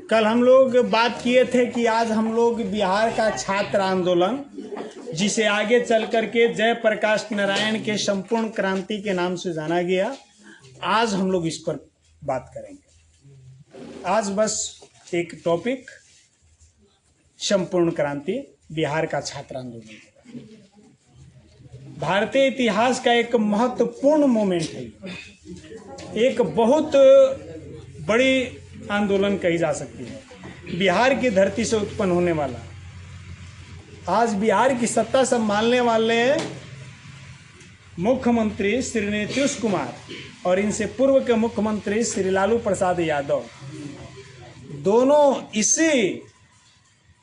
कल हम लोग बात किए थे कि आज हम लोग बिहार का छात्र आंदोलन, जिसे आगे चल करके जयप्रकाश नारायण के संपूर्ण क्रांति के नाम से जाना गया, आज हम लोग इस पर बात करेंगे। आज बस एक टॉपिक संपूर्ण क्रांति, बिहार का छात्र आंदोलन। भारतीय इतिहास का एक महत्वपूर्ण मोमेंट है, एक बहुत बड़ी आंदोलन कही जा सकती है। बिहार की धरती से उत्पन्न होने वाला, आज बिहार की सत्ता संभालने वाले मुख्यमंत्री श्री नीतीश कुमार और इनसे पूर्व के मुख्यमंत्री श्री लालू प्रसाद यादव, दोनों इसी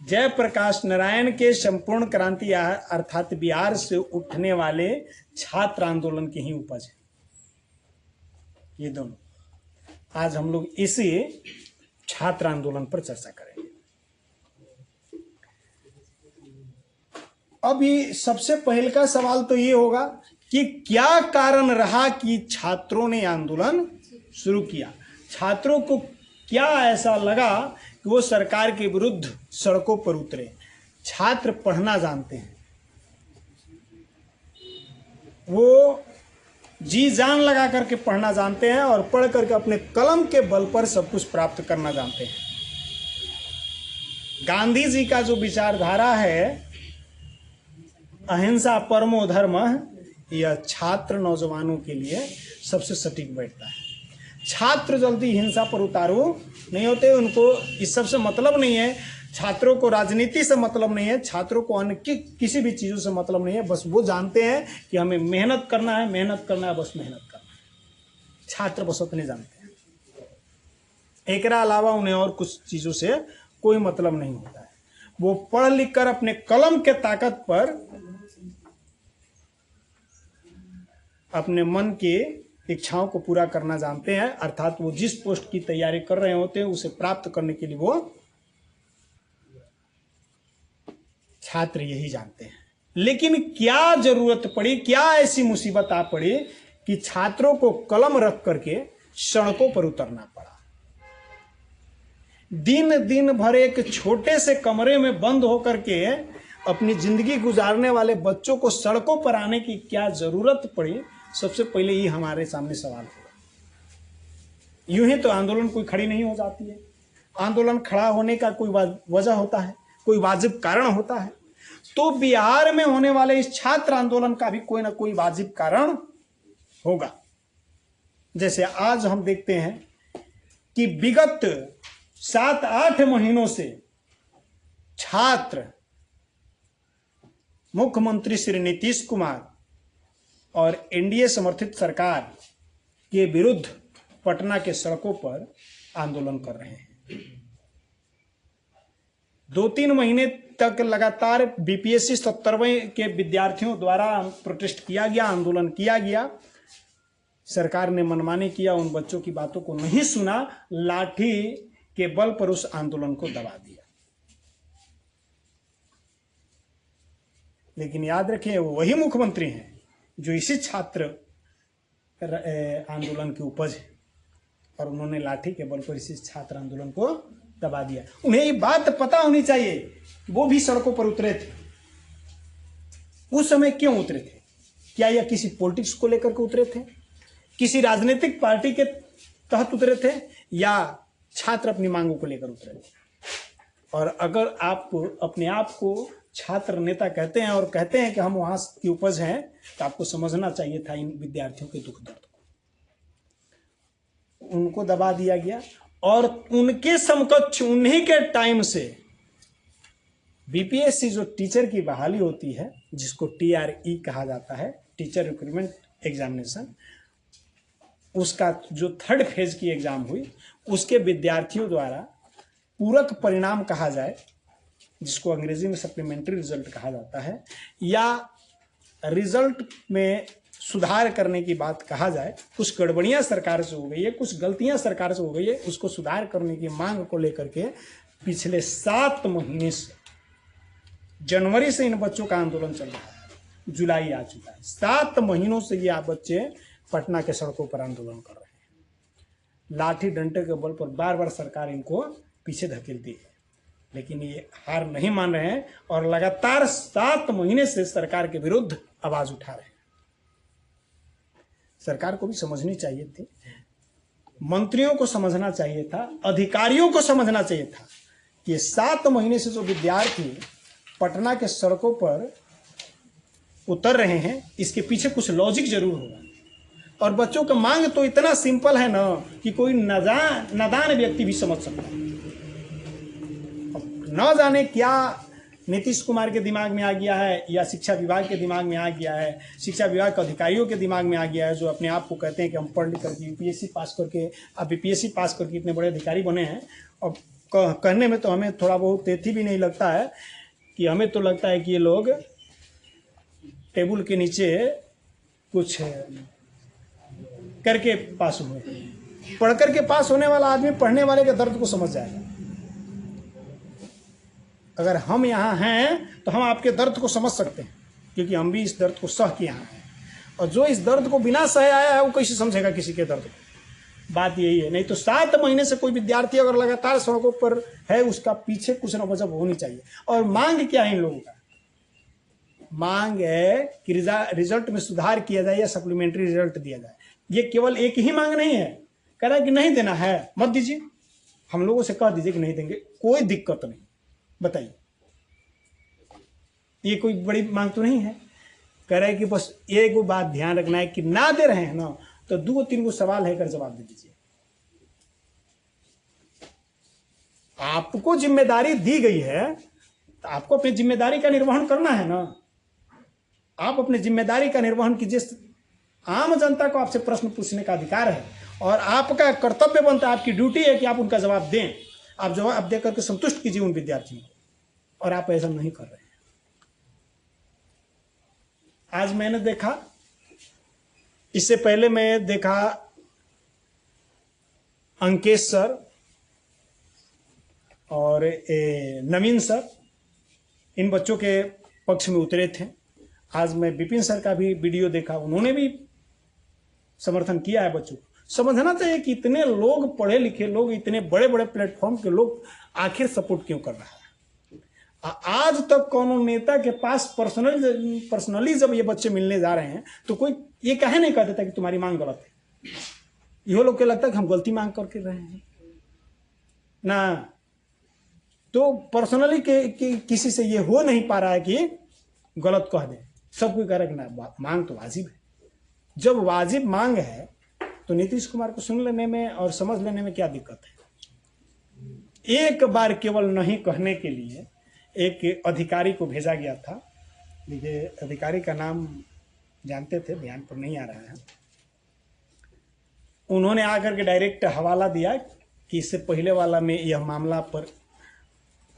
जयप्रकाश नारायण के संपूर्ण क्रांति अर्थात बिहार से उठने वाले छात्र आंदोलन की ही उपज है। ये दोनों आज हम लोग इसी छात्र आंदोलन पर चर्चा करेंगे। अब ये सबसे पहले का सवाल तो ये होगा कि क्या कारण रहा कि छात्रों ने आंदोलन शुरू किया। छात्रों को क्या ऐसा लगा कि वो सरकार के विरुद्ध सड़कों पर उतरे। छात्र पढ़ना जानते हैं, वो जी जान लगा करके पढ़ना जानते हैं और पढ़ करके अपने कलम के बल पर सब कुछ प्राप्त करना जानते हैं। गांधी जी का जो विचारधारा है, अहिंसा परमो धर्म, यह छात्र नौजवानों के लिए सबसे सटीक बैठता है। छात्र जल्दी हिंसा पर उतारू नहीं होते, उनको इस सब से मतलब नहीं है। छात्रों को राजनीति से मतलब नहीं है, छात्रों को अन्य किसी भी चीज़ों से मतलब नहीं है। बस वो जानते हैं कि हमें मेहनत करना है, मेहनत करना है, बस मेहनत करना है। छात्र बस उतने जानते हैं, एक अलावा उन्हें और कुछ चीज़ों से कोई मतलब नहीं होता है। वो पढ़ लिख कर अपने कलम के ताकत पर अपने मन के इच्छाओं को पूरा करना जानते हैं, अर्थात वो जिस पोस्ट की तैयारी कर रहे होते हैं उसे प्राप्त करने के लिए वो छात्र यही जानते हैं। लेकिन क्या जरूरत पड़ी, क्या ऐसी मुसीबत आ पड़ी कि छात्रों को कलम रख करके सड़कों पर उतरना पड़ा। दिन दिन भर एक छोटे से कमरे में बंद होकर के अपनी जिंदगी गुजारने वाले बच्चों को सड़कों पर आने की क्या जरूरत पड़ी, सबसे पहले ये हमारे सामने सवाल होगा। यूं ही तो आंदोलन कोई खड़ी नहीं हो जाती है। आंदोलन खड़ा होने का कोई वजह होता है, कोई वाजिब कारण होता है। तो बिहार में होने वाले इस छात्र आंदोलन का भी कोई ना कोई वाजिब कारण होगा। जैसे आज हम देखते हैं कि विगत 7-8 महीनों से छात्र मुख्यमंत्री श्री नीतीश कुमार और एनडीए समर्थित सरकार के विरुद्ध पटना के सड़कों पर आंदोलन कर रहे हैं। 2-3 महीने तक लगातार बीपीएससी 70वें के विद्यार्थियों द्वारा प्रोटेस्ट किया गया, आंदोलन किया गया। सरकार ने मनमानी किया, उन बच्चों की बातों को नहीं सुना, लाठी के बल पर उस आंदोलन को दबा दिया। लेकिन याद रखें, वो वही मुख्यमंत्री हैं जो इसी छात्र आंदोलन की उपज है, और उन्होंने लाठी के बल पर इसी छात्र आंदोलन को दबा दिया। उन्हें ये बात पता होनी चाहिए कि वो भी सड़कों पर उतरे थे। उस समय क्यों उतरे थे? क्या यह किसी पॉलिटिक्स को लेकर के उतरे थे, किसी राजनीतिक पार्टी के तहत उतरे थे, या छात्र अपनी मांगों को लेकर उतरे थे? और अगर आप अपने आप को छात्र नेता कहते हैं और कहते हैं कि हम वहां की उपज हैं, तो आपको समझना चाहिए था इन विद्यार्थियों के दुख दर्द को। उनको दबा दिया गया और उनके समकक्ष उन्हीं के टाइम से बीपीएससी जो टीचर की बहाली होती है, जिसको टीआरई कहा जाता है, टीचर रिक्रूटमेंट एग्जामिनेशन, उसका जो 3rd फेज की एग्जाम हुई, उसके विद्यार्थियों द्वारा पूरक परिणाम कहा जाए, जिसको अंग्रेजी में सप्लीमेंट्री रिजल्ट कहा जाता है, या रिजल्ट में सुधार करने की बात कहा जाए, कुछ गड़बड़ियां सरकार से हो गई है, कुछ गलतियां सरकार से हो गई है, उसको सुधार करने की मांग को लेकर के पिछले 7 महीने से, जनवरी से इन बच्चों का आंदोलन चल रहा है। जुलाई आ चुका है, 7 महीनों से ये आप बच्चे पटना के सड़कों पर आंदोलन कर रहे हैं। लाठी डंडे के बल पर बार बार सरकार इनको पीछे धकेलती है, लेकिन ये हार नहीं मान रहे हैं और लगातार 7 महीने से सरकार के विरुद्ध आवाज उठा रहे हैं। सरकार को भी समझनी चाहिए थी, मंत्रियों को समझना चाहिए था, अधिकारियों को समझना चाहिए था कि 7 महीने से जो विद्यार्थी पटना के सड़कों पर उतर रहे हैं, इसके पीछे कुछ लॉजिक जरूर होगा। और बच्चों का मांग तो इतना सिंपल है ना कि कोई नादान व्यक्ति भी समझ सकता है। न जाने क्या नीतीश कुमार के दिमाग में आ गया है या शिक्षा विभाग के दिमाग में आ गया है, शिक्षा विभाग के अधिकारियों के दिमाग में आ गया है, जो अपने आप को कहते हैं कि हम पढ़ लिख करके यूपीएससी पास करके, अब बीपीएससी पास करके इतने बड़े अधिकारी बने हैं। और कहने में तो हमें थोड़ा बहुत तेथी भी नहीं लगता है कि हमें तो लगता है कि ये लोग टेबल के नीचे कुछ करके पास हुए। पढ़ करके पास होने वाला आदमी पढ़ने वाले के दर्द को समझ जाएगा। अगर हम यहाँ हैं तो हम आपके दर्द को समझ सकते हैं, क्योंकि हम भी इस दर्द को सह के यहाँ हैं। और जो इस दर्द को बिना सहे आया है वो कैसे समझेगा किसी के दर्द को। बात यही है। नहीं तो 7 महीने से कोई विद्यार्थी अगर लगातार सड़कों पर है, उसका पीछे कुछ ना वजह होनी चाहिए। और मांग क्या है इन लोगों का? मांग है कि रिजल्ट में सुधार किया जाए या सप्लीमेंट्री रिजल्ट दिया जाए। ये केवल एक ही मांग नहीं है। कह रहा है कि नहीं देना है मत दीजिए, हम लोगों से कह दीजिए कि नहीं देंगे, कोई दिक्कत नहीं। बताइए, ये कोई बड़ी मांग तो नहीं है। कह रहे हैं कि बस एक बात ध्यान रखना है कि ना दे रहे हैं ना तो 2-3 सवाल है कर जवाब दे दीजिए। आपको जिम्मेदारी दी गई है तो आपको अपनी जिम्मेदारी का निर्वहन करना है ना। आप अपनी जिम्मेदारी का निर्वहन कीजिए। आम जनता को आपसे प्रश्न पूछने का अधिकार है और आपका कर्तव्य बनता है, आपकी ड्यूटी है कि आप उनका जवाब दें। आप जवाब दे करके संतुष्ट कीजिए उन विद्यार्थियों को, और आप ऐसा नहीं कर रहे हैं। आज मैंने देखा, इससे पहले मैं देखा अंकेश सर और नवीन सर इन बच्चों के पक्ष में उतरे थे। आज मैं विपिन सर का भी वीडियो देखा, उन्होंने भी समर्थन किया है बच्चों को। समझना चाहिए कि इतने लोग, पढ़े लिखे लोग, इतने बड़े बड़े प्लेटफॉर्म के लोग आखिर सपोर्ट क्यों कर रहा है। आज तक कोनो नेता के पास पर्सनली जब ये बच्चे मिलने जा रहे हैं तो कोई ये कहे नहीं कह देता कि तुम्हारी मांग गलत है। ये लोग को लगता है कि हम गलती मांग करके रहे हैं ना। तो पर्सनली किसी से ये हो नहीं पा रहा है कि गलत कह दे। सब कोई कह रहा है कि ना, मांग तो वाजिब है। जब वाजिब मांग है तो नीतीश कुमार को सुन लेने में और समझ लेने में क्या दिक्कत है। एक बार केवल नहीं कहने के लिए एक अधिकारी को भेजा गया था। देखिए, अधिकारी का नाम जानते थे, ध्यान पर नहीं आ रहा है। उन्होंने आकर के डायरेक्ट हवाला दिया कि इससे पहले वाला में यह मामला पर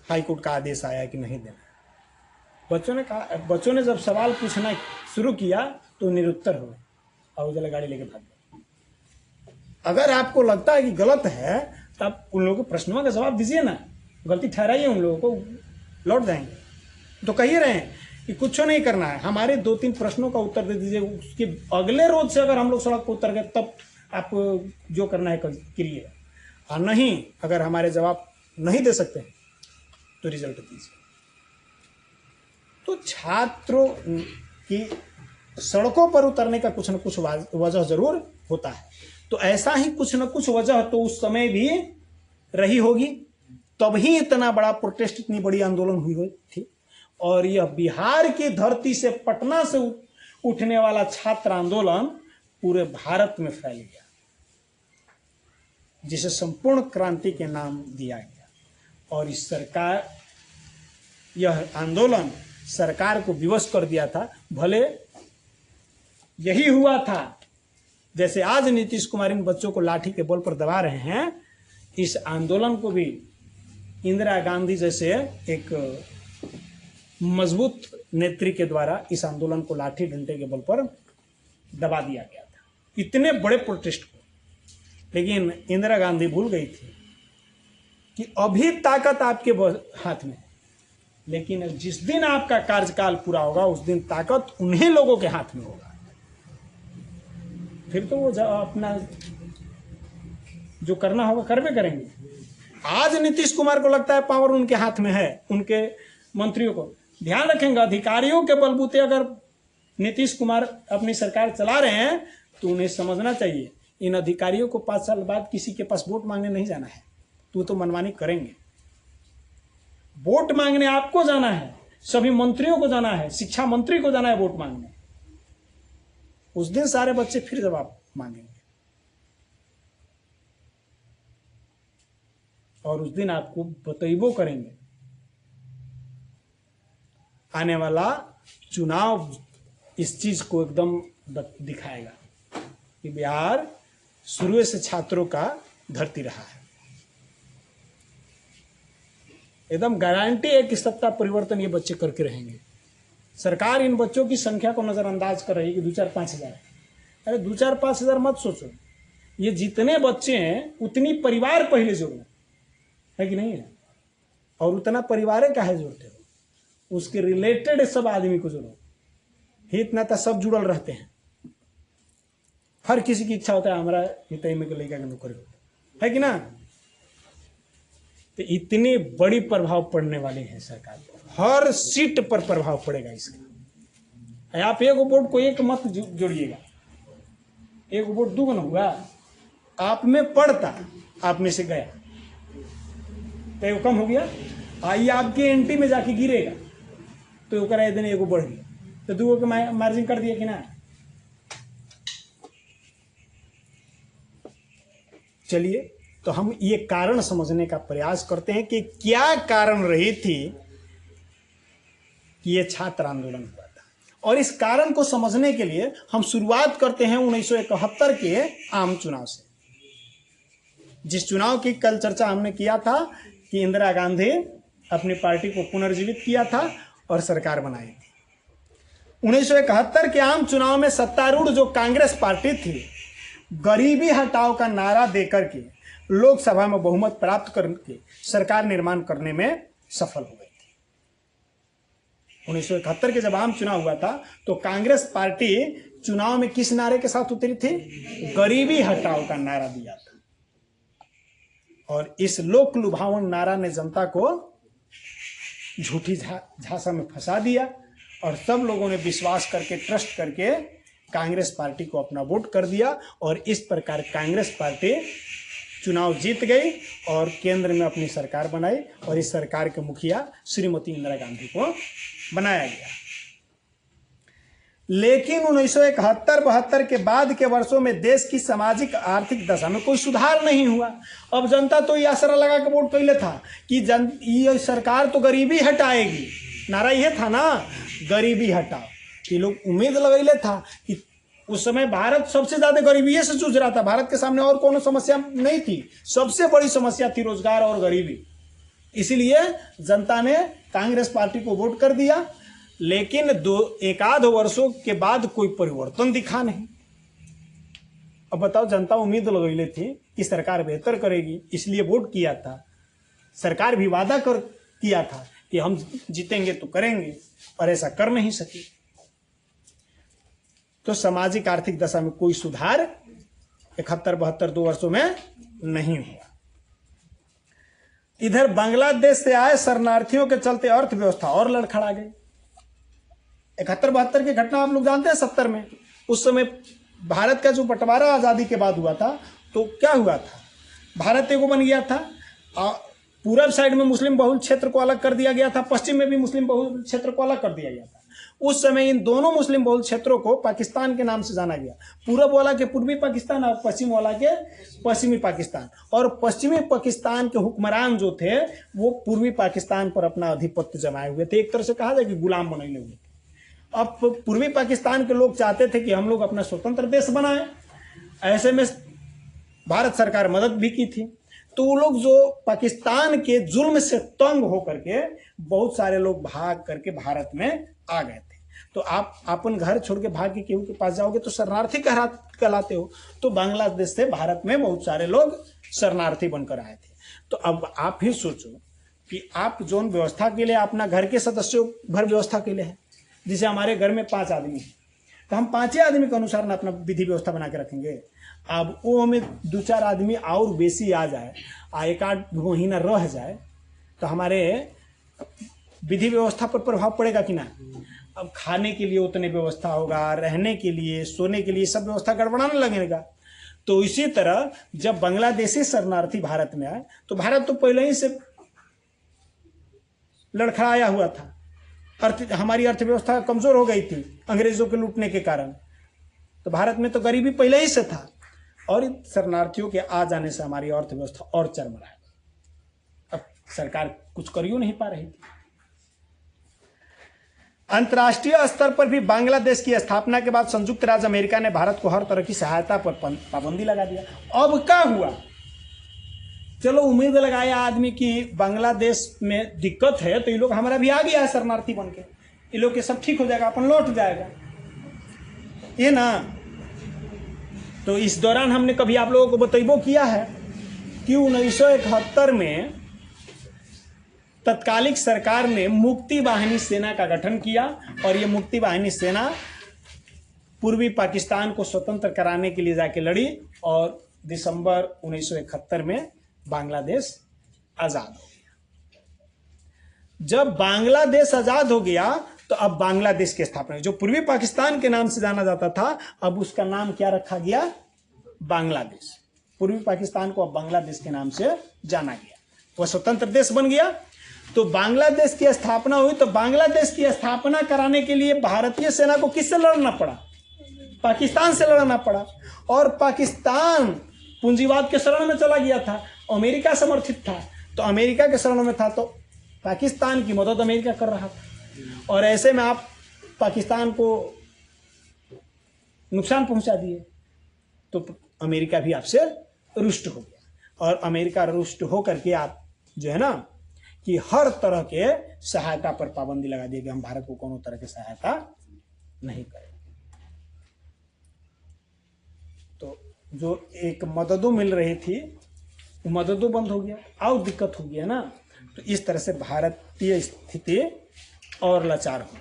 हाईकोर्ट का आदेश आया कि नहीं देना। बच्चों ने जब सवाल पूछना शुरू किया तो निरुत्तर हुए और उजला गाड़ी लेके भाग गए। अगर आपको लगता है कि गलत है तो आप उन लोगों के प्रश्नों का जवाब दीजिए ना, गलती ठहराइए, उन लोगों को लौट जाएंगे। तो कहिए रहे हैं कि कुछ नहीं करना है, हमारे 2-3 प्रश्नों का उत्तर दे दीजिए। उसके अगले रोज से अगर हम लोग सड़क पर उतर गए तब आप जो करना है करिए, और नहीं अगर हमारे जवाब नहीं दे सकते तो रिजल्ट दीजिए। तो छात्रों की सड़कों पर उतरने का कुछ न कुछ वजह जरूर होता है। तो ऐसा ही कुछ न कुछ वजह तो उस समय भी रही होगी, तभी इतना बड़ा प्रोटेस्ट, इतनी बड़ी आंदोलन हुई थी। और यह बिहार की धरती से, पटना से उठने वाला छात्र आंदोलन पूरे भारत में फैल गया, जिसे संपूर्ण क्रांति के नाम दिया गया। और इस सरकार, यह आंदोलन सरकार को विवश कर दिया था। भले यही हुआ था, जैसे आज नीतीश कुमार इन बच्चों को लाठी के बल पर दबा रहे हैं, इस आंदोलन को भी इंदिरा गांधी जैसे एक मजबूत नेत्री के द्वारा इस आंदोलन को लाठी डंडे के बल पर दबा दिया गया था, इतने बड़े प्रोटेस्ट को। लेकिन इंदिरा गांधी भूल गई थी कि अभी ताकत आपके हाथ में, लेकिन जिस दिन आपका कार्यकाल पूरा होगा उस दिन ताकत उन्हीं लोगों के हाथ में होगा। फिर तो वो अपना जो करना होगा कर भी करेंगे। आज नीतीश कुमार को लगता है पावर उनके हाथ में है, उनके मंत्रियों को। ध्यान रखेंगे, अधिकारियों के बलबूते अगर नीतीश कुमार अपनी सरकार चला रहे हैं तो उन्हें समझना चाहिए इन अधिकारियों को 5 साल बाद किसी के पास वोट मांगने नहीं जाना है। तो मनमानी करेंगे। वोट मांगने आपको जाना है, सभी मंत्रियों को जाना है, शिक्षा मंत्री को जाना है वोट मांगने। उस दिन सारे बच्चे फिर जवाब मांगेंगे और उस दिन आपको बतैबो करेंगे। आने वाला चुनाव इस चीज को एकदम दिखाएगा कि बिहार शुरू से छात्रों का धरती रहा है। एकदम गारंटी है कि सत्ता परिवर्तन ये बच्चे करके रहेंगे। सरकार इन बच्चों की संख्या को नजरअंदाज कर रही है कि 2-4-5 हजार। अरे 2-4-5 हजार मत सोचो, ये जितने बच्चे हैं उतनी परिवार पहले जोड़ो, है कि नहीं है? और उतना परिवार काहे जोड़ते हो? उसके रिलेटेड सब आदमी को जोड़ो। हित नाता सब जुड़ल रहते हैं। हर किसी की इच्छा होता है हमारा हितई में लड़का के नौकरी हो, है कि ना? तो इतनी बड़ी प्रभाव पड़ने वाली है सरकार पर, हर सीट पर प्रभाव पड़ेगा इसका। आप एक वोट को एक मत जोड़िएगा, एक वोट दुगना हुआ, आप में पड़ता, आप में से गया तो एगो कम हो गया। आइए आपके एंटी में जाके गिरेगा तो ओकरा दिन एगो बढ़ गया, तो दूगो के मार्जिन कर दिया कि ना? चलिए, तो हम ये कारण समझने का प्रयास करते हैं कि क्या कारण रही थी कि ये छात्र आंदोलन हुआ था। और इस कारण को समझने के लिए हम शुरुआत करते हैं 1971 के आम चुनाव से, जिस चुनाव की कल चर्चा हमने किया था कि इंदिरा गांधी अपनी पार्टी को पुनर्जीवित किया था और सरकार बनाई थी। 1971 के आम चुनाव में सत्तारूढ़ जो कांग्रेस पार्टी थी, गरीबी हटाओ का नारा देकर के लोकसभा में बहुमत प्राप्त करके सरकार निर्माण करने में सफल हो गई थी। 1971 के जब आम चुनाव हुआ था तो कांग्रेस पार्टी चुनाव में किस नारे के साथ उतरी थी? गरीबी हटाओ का नारा दिया था। और इस लोक लुभावन नारा ने जनता को झूठी झांसा में फंसा दिया और सब लोगों ने विश्वास करके, ट्रस्ट करके कांग्रेस पार्टी को अपना वोट कर दिया। और इस प्रकार कांग्रेस पार्टी चुनाव जीत गई और केंद्र में अपनी सरकार बनाई और इस सरकार के मुखिया श्रीमती इंदिरा गांधी को बनाया गया। लेकिन 1971-72 के बाद के वर्षों में देश की सामाजिक आर्थिक दशा में कोई सुधार नहीं हुआ। अब जनता तो ये आसरा लगा के वोट कैले था कि ये सरकार तो गरीबी हटाएगी, नारा ये था ना, गरीबी हटाओ। ये लोग उम्मीद लगैले था कि उस समय भारत सबसे ज्यादा गरीबी से जूझ रहा था, भारत के सामने और कोनो समस्या नहीं थी, सबसे बड़ी समस्या थी रोजगार और गरीबी। इसीलिए जनता ने कांग्रेस पार्टी को वोट कर दिया। लेकिन एक आध वर्षों के बाद कोई परिवर्तन दिखा नहीं। अब बताओ, जनता उम्मीद लगैले थी कि सरकार बेहतर करेगी, इसलिए वोट किया था। सरकार भी वादा किया था कि हम जीतेंगे तो करेंगे, और ऐसा कर नहीं सकी। तो सामाजिक आर्थिक दशा में कोई सुधार 71-72 2 वर्षों में नहीं हुआ। इधर बांग्लादेश से आए शरणार्थियों के चलते अर्थव्यवस्था और लड़खड़ा गई। 71-72 की घटना आप लोग जानते हैं। 70 में उस समय भारत का जो बंटवारा आजादी के बाद हुआ था, तो क्या हुआ था, भारत एगो बन गया था। पूरब साइड में मुस्लिम बहुल क्षेत्र को अलग कर दिया गया था, पश्चिम में भी मुस्लिम बहुल क्षेत्र को अलग कर दिया गया था। उस समय इन दोनों मुस्लिम बहुल क्षेत्रों को पाकिस्तान के नाम से जाना गया, पूरब वाला के पूर्वी पाकिस्तान और पश्चिम वाला के पश्चिमी पाकिस्तान। और पश्चिमी पाकिस्तान के हुक्मरान जो थे वो पूर्वी पाकिस्तान पर अपना आधिपत्य जमाए हुए थे, एक तरह से कहा जाए कि गुलाम बने हुए थे। अब पूर्वी पाकिस्तान के लोग चाहते थे कि हम लोग अपना स्वतंत्र देश बनाएं। ऐसे में भारत सरकार मदद भी की थी। तो वो लोग जो पाकिस्तान के जुल्म से तंग होकर के बहुत सारे लोग भाग करके भारत में आ गए थे। तो आप अपन घर छोड़ के भाग के केहू के पास जाओगे तो शरणार्थी कहलाते हो। तो बांग्लादेश से भारत में बहुत सारे लोग शरणार्थी बनकर आए थे। तो अब आप ही सोचो कि आप जोन व्यवस्था के लिए अपना घर के सदस्यों भर व्यवस्था के लिए है। जैसे हमारे घर में 5 आदमी हैं, तो हम 5 आदमी के अनुसार ना अपना विधि व्यवस्था बना के रखेंगे। अब वो हमें 2-4 आदमी और बेसी आ जाए, 1-8 महीना रह जाए, तो हमारे विधि व्यवस्था पर प्रभाव पड़ेगा कि ना। अब खाने के लिए उतने व्यवस्था होगा, रहने के लिए, सोने के लिए सब व्यवस्था गड़बड़ाने लगेगा। तो इसी तरह जब बांग्लादेशी शरणार्थी भारत में आए, तो भारत तो पहले ही से लड़खड़ाया हुआ था। हमारी अर्थव्यवस्था कमजोर हो गई थी अंग्रेजों के लूटने के कारण, तो भारत में तो गरीबी पहले ही से था, और शरणार्थियों के आ जाने से हमारी अर्थव्यवस्था और चरमराई। अब सरकार कुछ कर ही नहीं पा रही थी। अंतर्राष्ट्रीय स्तर पर भी बांग्लादेश की स्थापना के बाद संयुक्त राज्य अमेरिका ने भारत को हर तरह की सहायता पर पाबंदी लगा दिया। अब क्या हुआ, चलो उम्मीद लगाया आदमी कि बांग्लादेश में दिक्कत है तो ये लोग हमारा भी आ गया है शरणार्थी बन के, ये लोग के सब ठीक हो जाएगा, अपन लौट जाएगा, ये ना। तो इस दौरान हमने कभी आप लोगों को बतैबो किया है कि 1971 में तत्कालिक सरकार ने मुक्ति वाहिनी सेना का गठन किया, और ये मुक्ति वाहिनी सेना पूर्वी पाकिस्तान को स्वतंत्र कराने के लिए जाके लड़ी, और दिसंबर 1971 में बांग्लादेश आजाद हो गया। जब बांग्लादेश आजाद हो गया तो अब बांग्लादेश की स्थापना, जो पूर्वी पाकिस्तान के नाम से जाना जाता था, अब उसका नाम क्या रखा गया, बांग्लादेश। पूर्वी पाकिस्तान को अब बांग्लादेश के नाम से जाना गया, वह स्वतंत्र देश बन गया। तो बांग्लादेश की स्थापना हुई, तो बांग्लादेश की स्थापना कराने के लिए भारतीय सेना को किससे लड़ना पड़ा, पाकिस्तान से लड़ना पड़ा। और पाकिस्तान पूंजीवाद के शरण में चला गया था, अमेरिका समर्थित था, तो अमेरिका के शरण में था, तो पाकिस्तान की मदद अमेरिका कर रहा था, और ऐसे में आप पाकिस्तान को नुकसान पहुंचा दिए, तो अमेरिका भी आपसे रुष्ट हो गया। और अमेरिका रुष्ट होकर के आप जो है ना कि हर तरह के सहायता पर पाबंदी लगा दी कि हम भारत को कोनो तरह की सहायता नहीं करें। तो जो एक मददों मिल रही थी वो मददों बंद हो गया, और दिक्कत हो गया ना। तो इस तरह से भारतीय स्थिति और लाचार हो गई।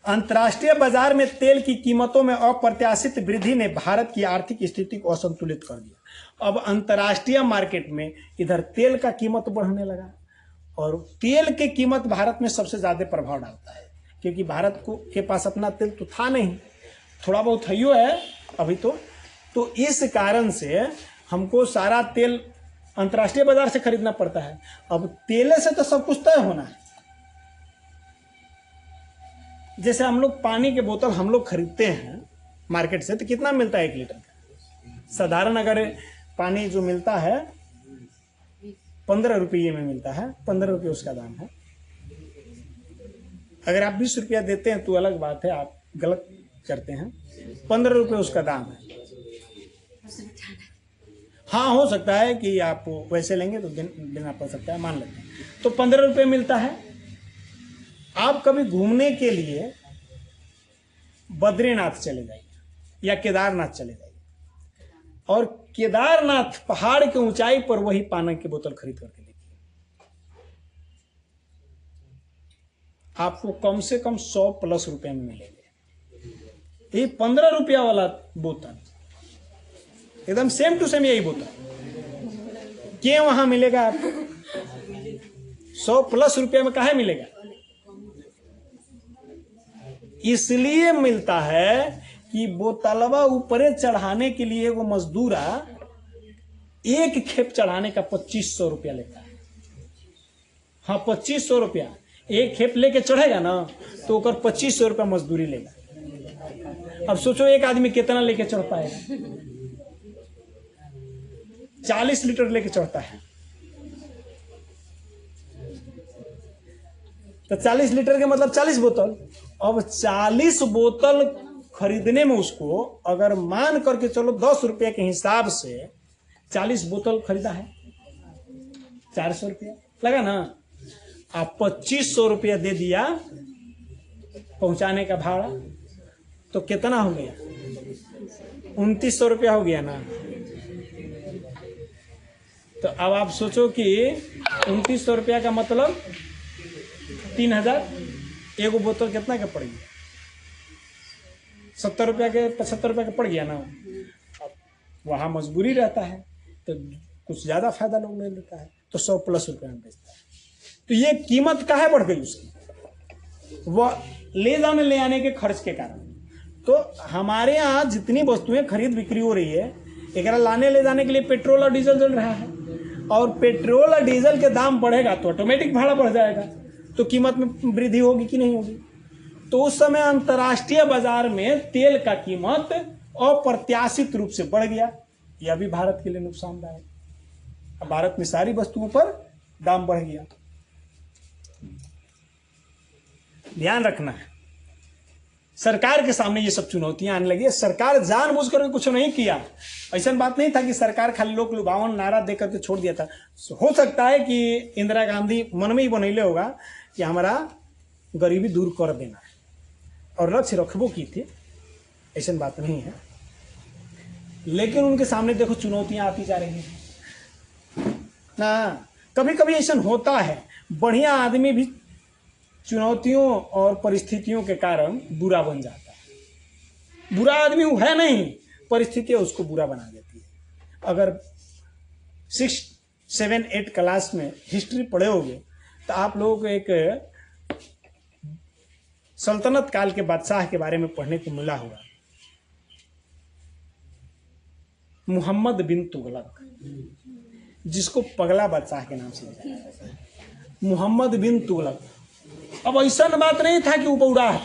अंतर्राष्ट्रीय बाजार में तेल की कीमतों में अप्रत्याशित वृद्धि ने भारत की आर्थिक स्थिति को असंतुलित कर दिया। अब अंतर्राष्ट्रीय मार्केट में इधर तेल का कीमत बढ़ने लगा, और तेल की कीमत भारत में सबसे ज्यादा प्रभाव डालता है, क्योंकि भारत को के पास अपना तेल तो था नहीं, थोड़ा बहुत हइयो है अभी तो इस कारण से हमको सारा तेल अंतर्राष्ट्रीय बाजार से खरीदना पड़ता है। अब तेले से तो सब कुछ तय होना है। जैसे हम लोग पानी के बोतल हम लोग खरीदते हैं मार्केट से, तो कितना मिलता है 1 लीटर का? साधारण अगर पानी जो मिलता है 15 रुपये में मिलता है, 15 रुपये उसका दाम है। अगर आप 20 रुपया देते हैं तो अलग बात है, आप गलत करते हैं। 15 रुपये उसका दाम है। हाँ, हो सकता है कि आप वैसे लेंगे तो देना पड़ सकता है, मान लेते हैं। तो 15 रुपये मिलता है। आप कभी घूमने के लिए बद्रीनाथ चले जाइए या केदारनाथ चले जाइए, और केदारनाथ पहाड़ के ऊंचाई पर वही पानी की बोतल खरीद करके देखिए, आपको कम से कम 100+ रुपए में मिलेंगे। ये 15 रुपया वाला बोतल एकदम सेम टू सेम यही बोतल क्यों वहां मिलेगा आपको 100+ रुपये में? काहे मिलेगा? इसलिए मिलता है कि बोतलवा ऊपरे चढ़ाने के लिए वो मजदूरा एक खेप चढ़ाने का 2500 रुपया लेता है। हाँ, 2500 रुपया एक खेप लेके चढ़ेगा ना, तो ओकर 2500 रुपया मजदूरी लेगा। अब सोचो एक आदमी कितना लेके चढ़ पाएगा? 40 लीटर लेके चढ़ता है, तो 40 लीटर के मतलब 40 बोतल। अब 40 बोतल खरीदने में उसको अगर मान करके चलो 10 रुपये के हिसाब से 40 बोतल खरीदा है, 400 रुपया लगा ना। आप 2500 रुपया दे दिया पहुंचाने का भाड़ा, तो कितना हो गया? 2900 रुपया हो गया ना। तो अब आप सोचो कि 2900 रुपया का मतलब 3000। एगो बोतल कितना का पड़ गया? 70 रुपया के 75 रुपया का पड़ गया ना। अब वहाँ मजबूरी रहता है तो कुछ ज़्यादा फायदा लोग ले लेता है, तो 100+ रुपये में बेचता है। तो ये कीमत काहे बढ़ गई उसकी? वह ले जाने ले आने के खर्च के कारण। तो हमारे यहाँ जितनी वस्तुएं खरीद बिक्री हो रही है, एक लाने ले जाने के लिए पेट्रोल और डीजल जल रहा है, और पेट्रोल और डीजल के दाम बढ़ेगा तो ऑटोमेटिक भाड़ा बढ़ जाएगा, तो कीमत में वृद्धि होगी कि नहीं होगी? तो उस समय अंतर्राष्ट्रीय बाजार में तेल का कीमत अप्रत्याशित रूप से बढ़ गया। यह भी भारत के लिए नुकसानदायक। अब भारत में सारी वस्तुओं पर दाम बढ़ गया। ध्यान रखना है, सरकार के सामने ये सब चुनौतियां आने लगी है। सरकार जानबूझकर कुछ नहीं किया, ऐसा बात नहीं था कि सरकार खाली लोक लुभावन नारा दे करके छोड़ दिया था। हो सकता है कि इंदिरा गांधी मन में ही बनैले होगा कि हमारा गरीबी दूर कर देना है, और लक्ष्य रखबो की थी, ऐसा बात नहीं है। लेकिन उनके सामने देखो चुनौतियां आती जा रही हैं ना। कभी कभी ऐसा होता है, बढ़िया आदमी भी चुनौतियों और परिस्थितियों के कारण बुरा बन जाता है। बुरा आदमी वो है नहीं, परिस्थितियां उसको बुरा बना देती है। अगर 6, 7, 8 क्लास में हिस्ट्री पढ़े होगे तो आप लोगों को एक सल्तनत काल के बादशाह के बारे में पढ़ने को मिला होगा, मुहम्मद बिन तुगलक, जिसको पगला बादशाह के नाम से जाना जाता है। मुहम्मद बिन तुगलक। अब ऐसा बात नहीं था कि वो बौड़ा था,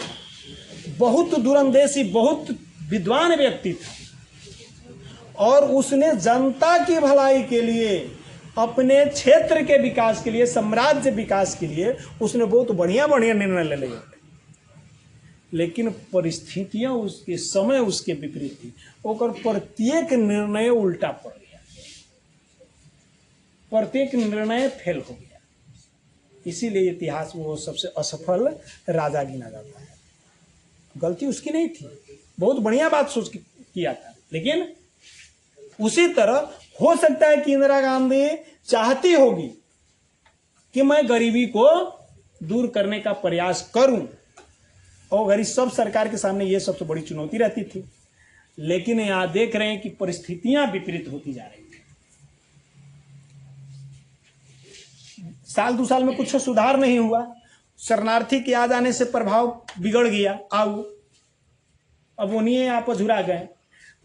बहुत दूरंदेशी, बहुत विद्वान व्यक्ति था, और उसने जनता की भलाई के लिए, अपने क्षेत्र के विकास के लिए, साम्राज्य विकास के लिए उसने बहुत बढ़िया बढ़िया निर्णय ले लिए। लेकिन परिस्थितियां उसके समय उसके विपरीत थी, और प्रत्येक निर्णय उल्टा पड़ गया, प्रत्येक निर्णय फेल हो गया। इसीलिए इतिहास में वो सबसे असफल राजा गिना जाता है। गलती उसकी नहीं थी, बहुत बढ़िया बात सोच किया था। लेकिन उसी तरह हो सकता है कि इंदिरा गांधी चाहती होगी कि मैं गरीबी को दूर करने का प्रयास करूं, और गरीब सब सरकार के सामने ये सबसे बड़ी चुनौती रहती थी। लेकिन यहां देख रहे हैं कि परिस्थितियां विपरीत होती जा रही हैं। साल 2 साल में कुछ सुधार नहीं हुआ, शरणार्थी के आ जाने से प्रभाव बिगड़ गया। अब उन्हीं आप झुरा गए।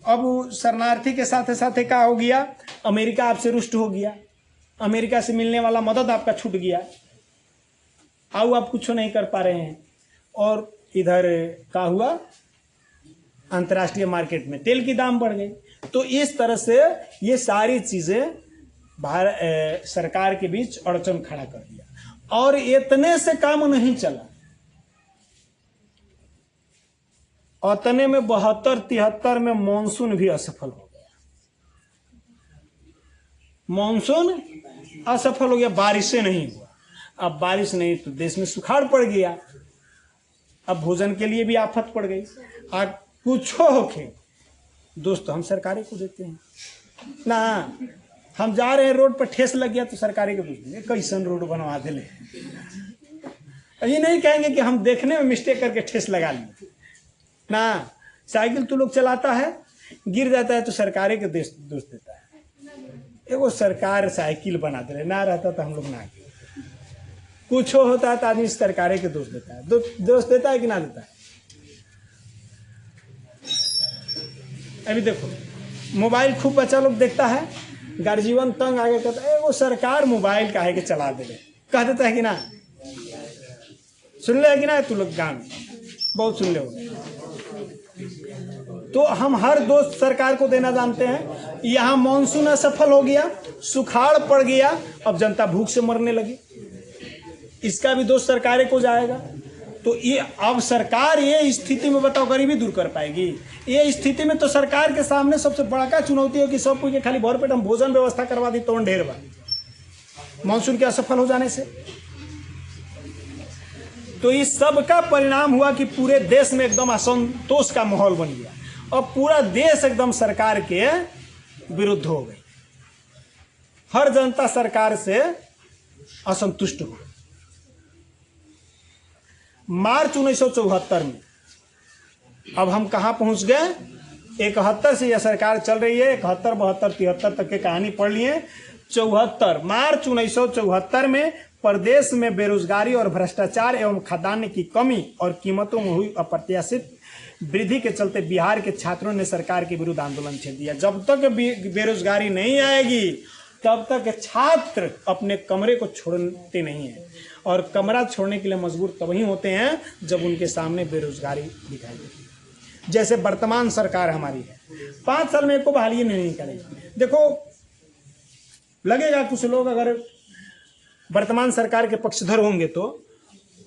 अब शरणार्थी के साथ साथ क्या हो गया, अमेरिका आपसे रुष्ट हो गया, अमेरिका से मिलने वाला मदद आपका छूट गया, आप कुछ नहीं कर पा रहे हैं। और इधर क्या हुआ, अंतर्राष्ट्रीय मार्केट में तेल की दाम बढ़ गई। तो इस तरह से ये सारी चीजें सरकार के बीच अड़चन खड़ा कर दिया। और इतने से काम नहीं चला, उतने में 72-73 में मानसून भी असफल हो गया। मानसून असफल हो गया, बारिशें नहीं हुआ। अब बारिश नहीं तो देश में सुखाड़ पड़ गया, अब भोजन के लिए भी आफत पड़ गई। कुछ होके दोस्तों हम सरकारें को देते हैं ना। हम जा रहे हैं रोड पर, ठेस लग गया तो सरकारें को पूछेंगे कैसन रोड बनवा दे। ये नहीं कहेंगे कि हम देखने में मिस्टेक करके ठेस लगा लिए ना। साइकिल तो लोग चलाता है, गिर जाता है तो सरकारें के दोष देता है। वो सरकार साइकिल बना दे, ना रहता तो हम लोग ना। कुछ होता है तो आदमी सरकारें के दोष देता है। दोष देता है कि ना देता है? अभी देखो मोबाइल खूब बच्चा लोग देखता है, गार्जियन तंग आगे कहता है वो सरकार मोबाइल काहे के चला दे, कह देता है कि ना। सुन ले कि ना, तू लोग गान बहुत सुन ले। तो हम हर दोष सरकार को देना जानते हैं। यहाँ मानसून असफल हो गया, सुखाड़ पड़ गया, अब जनता भूख से मरने लगी, इसका भी दोष सरकारें को जाएगा। तो ये अब सरकार ये स्थिति में बताओ गरीबी दूर कर पाएगी? ये स्थिति में तो सरकार के सामने सबसे बड़ा चुनौती है कि सब कुछ खाली भरपेट हम भोजन व्यवस्था करवा दी तो ढेर बा मानसून के असफल हो जाने से। तो इस सब का परिणाम हुआ कि पूरे देश में एकदम असंतोष का माहौल बन गया, और पूरा देश एकदम सरकार के विरुद्ध हो गई। हर जनता सरकार से असंतुष्ट हुए। मार्च 1974 में अब हम कहाँ पहुंच गए? 71 से यह सरकार चल रही है, 71, 72, 73 तक की कहानी पढ़ लिए। 74 मार्च 1974 में प्रदेश में बेरोजगारी और भ्रष्टाचार एवं खाद्यान्न की कमी और कीमतों में हुई अप्रत्याशित वृद्धि के चलते बिहार के छात्रों ने सरकार के विरुद्ध आंदोलन छेड़ दिया। जब तक बेरोजगारी नहीं आएगी तब तक छात्र अपने कमरे को छोड़ते नहीं हैं, और कमरा छोड़ने के लिए मजबूर तभी होते हैं जब उनके सामने बेरोजगारी दिखाई देती है। जैसे वर्तमान सरकार हमारी है, 5 साल में को बहाली नहीं करेगी। देखो, लगेगा कुछ लोग अगर वर्तमान सरकार के पक्षधर होंगे तो,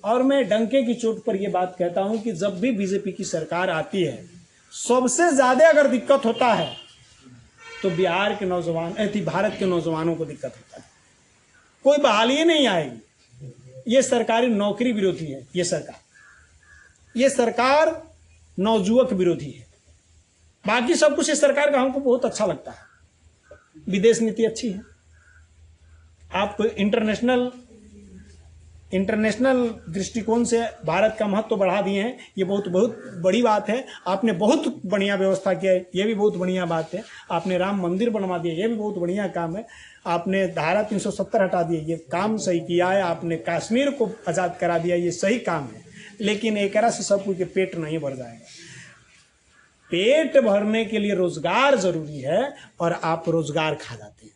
और मैं डंके की चोट पर यह बात कहता हूं कि जब भी बीजेपी की सरकार आती है, सबसे ज्यादा अगर दिक्कत होता है तो बिहार के नौजवान, भारत के नौजवानों को दिक्कत होता है। कोई बहाली नहीं आएगी। ये सरकारी नौकरी विरोधी है। ये सरकार नौजुवक विरोधी है। बाकी सब कुछ इस सरकार का हमको बहुत अच्छा लगता है। विदेश नीति अच्छी है, आप इंटरनेशनल दृष्टिकोण से भारत का महत्व बढ़ा दिए हैं। ये बहुत बड़ी बात है। आपने बहुत बढ़िया व्यवस्था किया है, ये भी बहुत बढ़िया बात है। आपने राम मंदिर बनवा दिया, ये भी बहुत बढ़िया काम है। आपने धारा 370 हटा दिया, ये काम सही किया है। आपने कश्मीर को आज़ाद करा दिया, ये सही काम है। लेकिन एक तरह से सब कुछ के पेट नहीं भर जाएगा। पेट भरने के लिए रोजगार जरूरी है, और आप रोजगार खा जाते हैं।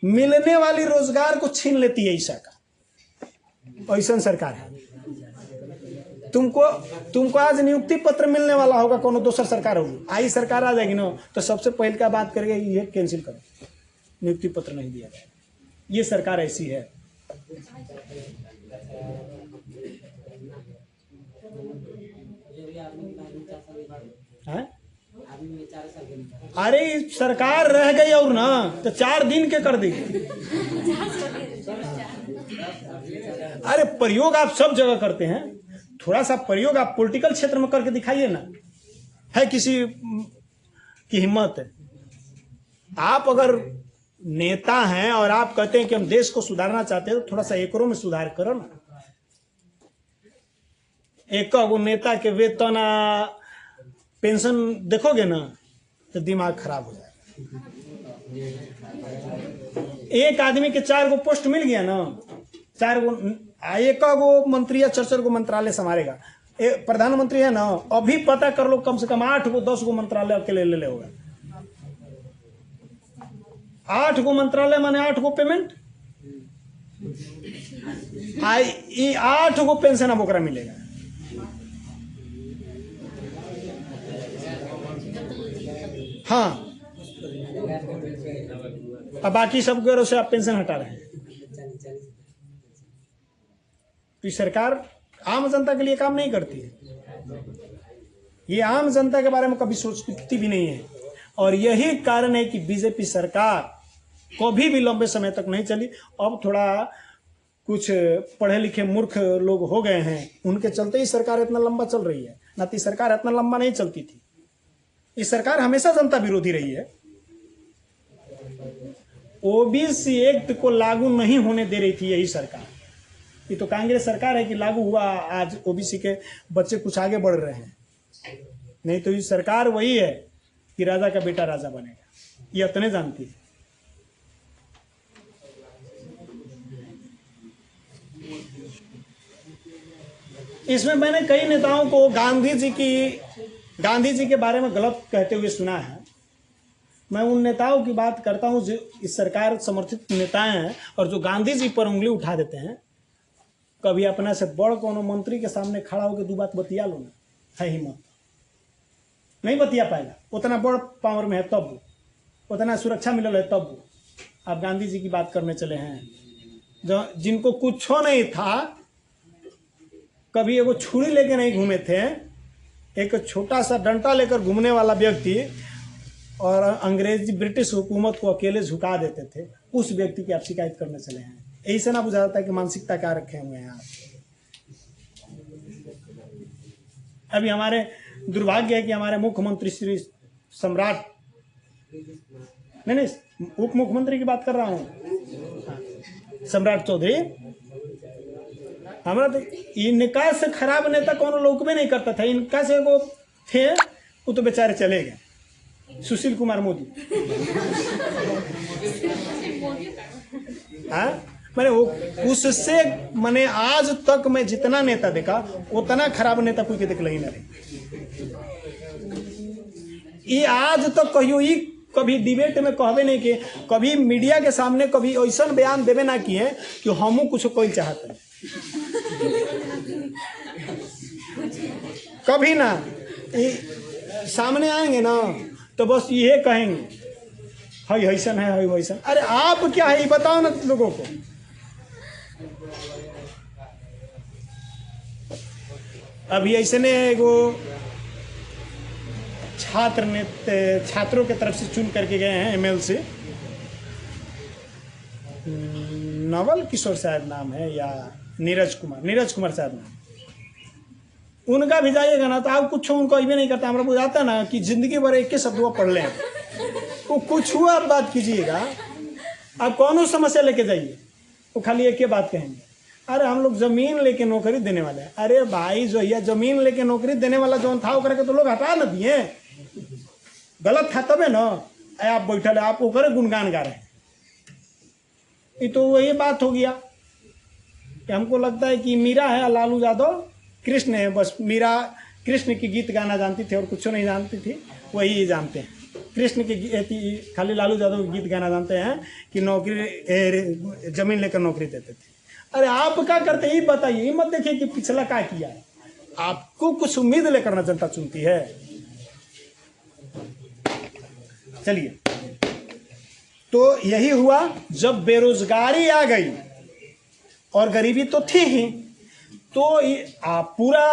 मिलने वाली रोजगार को छीन लेती है सरकार। ऐसा सरकार है। तुमको आज नियुक्ति पत्र मिलने वाला होगा, कोनो दूसर सरकार होगी, आई सरकार आ जाएगी ना, तो सबसे पहले क्या बात करेगा, ये कैंसिल करो, नियुक्ति पत्र नहीं दिया जाएगा। ये सरकार ऐसी है। अरे सरकार रह गई और ना तो 4 दिन के कर देगी। अरे प्रयोग आप सब जगह करते हैं, थोड़ा सा प्रयोग आप पॉलिटिकल क्षेत्र में करके दिखाइए ना। है किसी की हिम्मत है? आप अगर नेता हैं और आप कहते हैं कि हम देश को सुधारना चाहते हैं, तो थोड़ा सा एकरों में सुधार करो ना। एक नेता के वेतन पेंशन देखोगे ना तो दिमाग खराब हो जाएगा। एक आदमी के 4 गो पोस्ट मिल गया ना, 4 गो, एक गो मंत्री या 4 गो मंत्रालय संभालेगा। प्रधानमंत्री है ना, अभी पता कर लो, कम से कम 8 गो 10 गो मंत्रालय अकेले ले होगा। 8 गो मंत्रालय माने 8 गो पेमेंट, 8 गो पेंशन अब ओकरा मिलेगा। हाँ, अब बाकी सब घरों से आप पेंशन हटा रहे हैं। तो सरकार आम जनता के लिए काम नहीं करती है। ये आम जनता के बारे में कभी सोचती भी नहीं है। और यही कारण है कि बीजेपी सरकार कभी भी लंबे समय तक नहीं चली। अब थोड़ा कुछ पढ़े लिखे मूर्ख लोग हो गए हैं, उनके चलते ही सरकार इतना लंबा चल रही है, ना तो सरकार इतना लंबा नहीं चलती थी। ये सरकार हमेशा जनता विरोधी रही है। ओबीसी एक्ट को लागू नहीं होने दे रही थी यही सरकार। ये तो कांग्रेस सरकार है कि लागू हुआ, आज ओबीसी के बच्चे कुछ आगे बढ़ रहे हैं। नहीं तो ये सरकार वही है कि राजा का बेटा राजा बनेगा, ये इतने जानती है। इसमें मैंने कई नेताओं को गांधी जी के बारे में गलत कहते हुए सुना है। मैं उन नेताओं की बात करता हूं जो इस सरकार समर्थित नेता हैं और जो गांधी जी पर उंगली उठा देते हैं। कभी अपना से बड़ कोनो मंत्री के सामने खड़ा होकर 2 बात बतिया लो ना, है हिम्मत? नहीं बतिया पाएगा। उतना बड़ पावर में है तब, उतना सुरक्षा मिलल है तब आप गांधी जी की बात करने चले हैं, जो जिनको कुछ नहीं था, कभी एगो छुरी लेके नहीं घूमे थे, एक छोटा सा डंडा लेकर घूमने वाला व्यक्ति और अंग्रेजी ब्रिटिश हुकूमत को अकेले झुका देते थे, उस व्यक्ति की आप शिकायत करने चले हैं। यही से ना बुझाता है कि मानसिकता क्या रखे हुए हैं आप। अभी हमारे दुर्भाग्य है कि हमारे मुख्यमंत्री श्री सम्राट, नहीं उप मुख्यमंत्री की बात कर रहा हूँ, सम्राट चौधरी, हमारा तो इनका से खराब नेता कौन लोग में नहीं करता था। इनका से वो थे, वो तो बेचारे चले गए, सुशील कुमार मोदी। हाँ, मैंने वो उससे मैंने आज तक मैं जितना नेता देखा उतना खराब नेता कोई के देख ही ना रही। ये आज तक कहियो ही कभी डिबेट में कहबे नहीं किए, कभी मीडिया के सामने कभी ऐसा बयान देवे ना किए कि हमू कुछ कोई चाहते हैं, कभी ना। सामने आएंगे ना तो बस ये कहेंगे हई हैसन है, हई वैसन। अरे आप क्या है ये बताओ ना लोगों को। अभी ऐसे ने वो छात्रों के तरफ से चुन करके गए हैं एमएल से, नवल किशोर शायद नाम है या नीरज कुमार शायद नाम। उनका भी जाइएगा ना तो आप कुछ उनको ये नहीं करता। हमारा बुझाता ना कि जिंदगी भर एक के शब्दों पढ़ लें, वो कुछ हुआ आप बात कीजिएगा, आप कौन समस्या लेके जाइए, वो खाली एक ही बात कहेंगे, अरे हम लोग जमीन लेके नौकरी देने वाले हैं। अरे भाई जो है जमीन लेके नौकरी देने वाला जो था वो करके तो लोग हटा न दिए, गलत था तबे ना आप बैठल आप ओकरे गुणगान गा रहे हैं। ये तो वही बात हो गया कि हमको लगता है कि मीरा है लालू यादव कृष्ण है, बस मीरा कृष्ण की गीत गाना जानती थी और कुछ नहीं जानती थी, वही जानते हैं। कृष्ण के खाली लालू यादव गीत गाना जानते हैं कि नौकरी जमीन लेकर नौकरी देते थे। अरे आप क्या करते हैं ये बताइए, ये मत देखिए कि पिछला क्या किया है। आपको कुछ उम्मीद लेकर ना जनता चुनती है। चलिए, तो यही हुआ जब बेरोजगारी आ गई और गरीबी तो थी ही, तो पूरा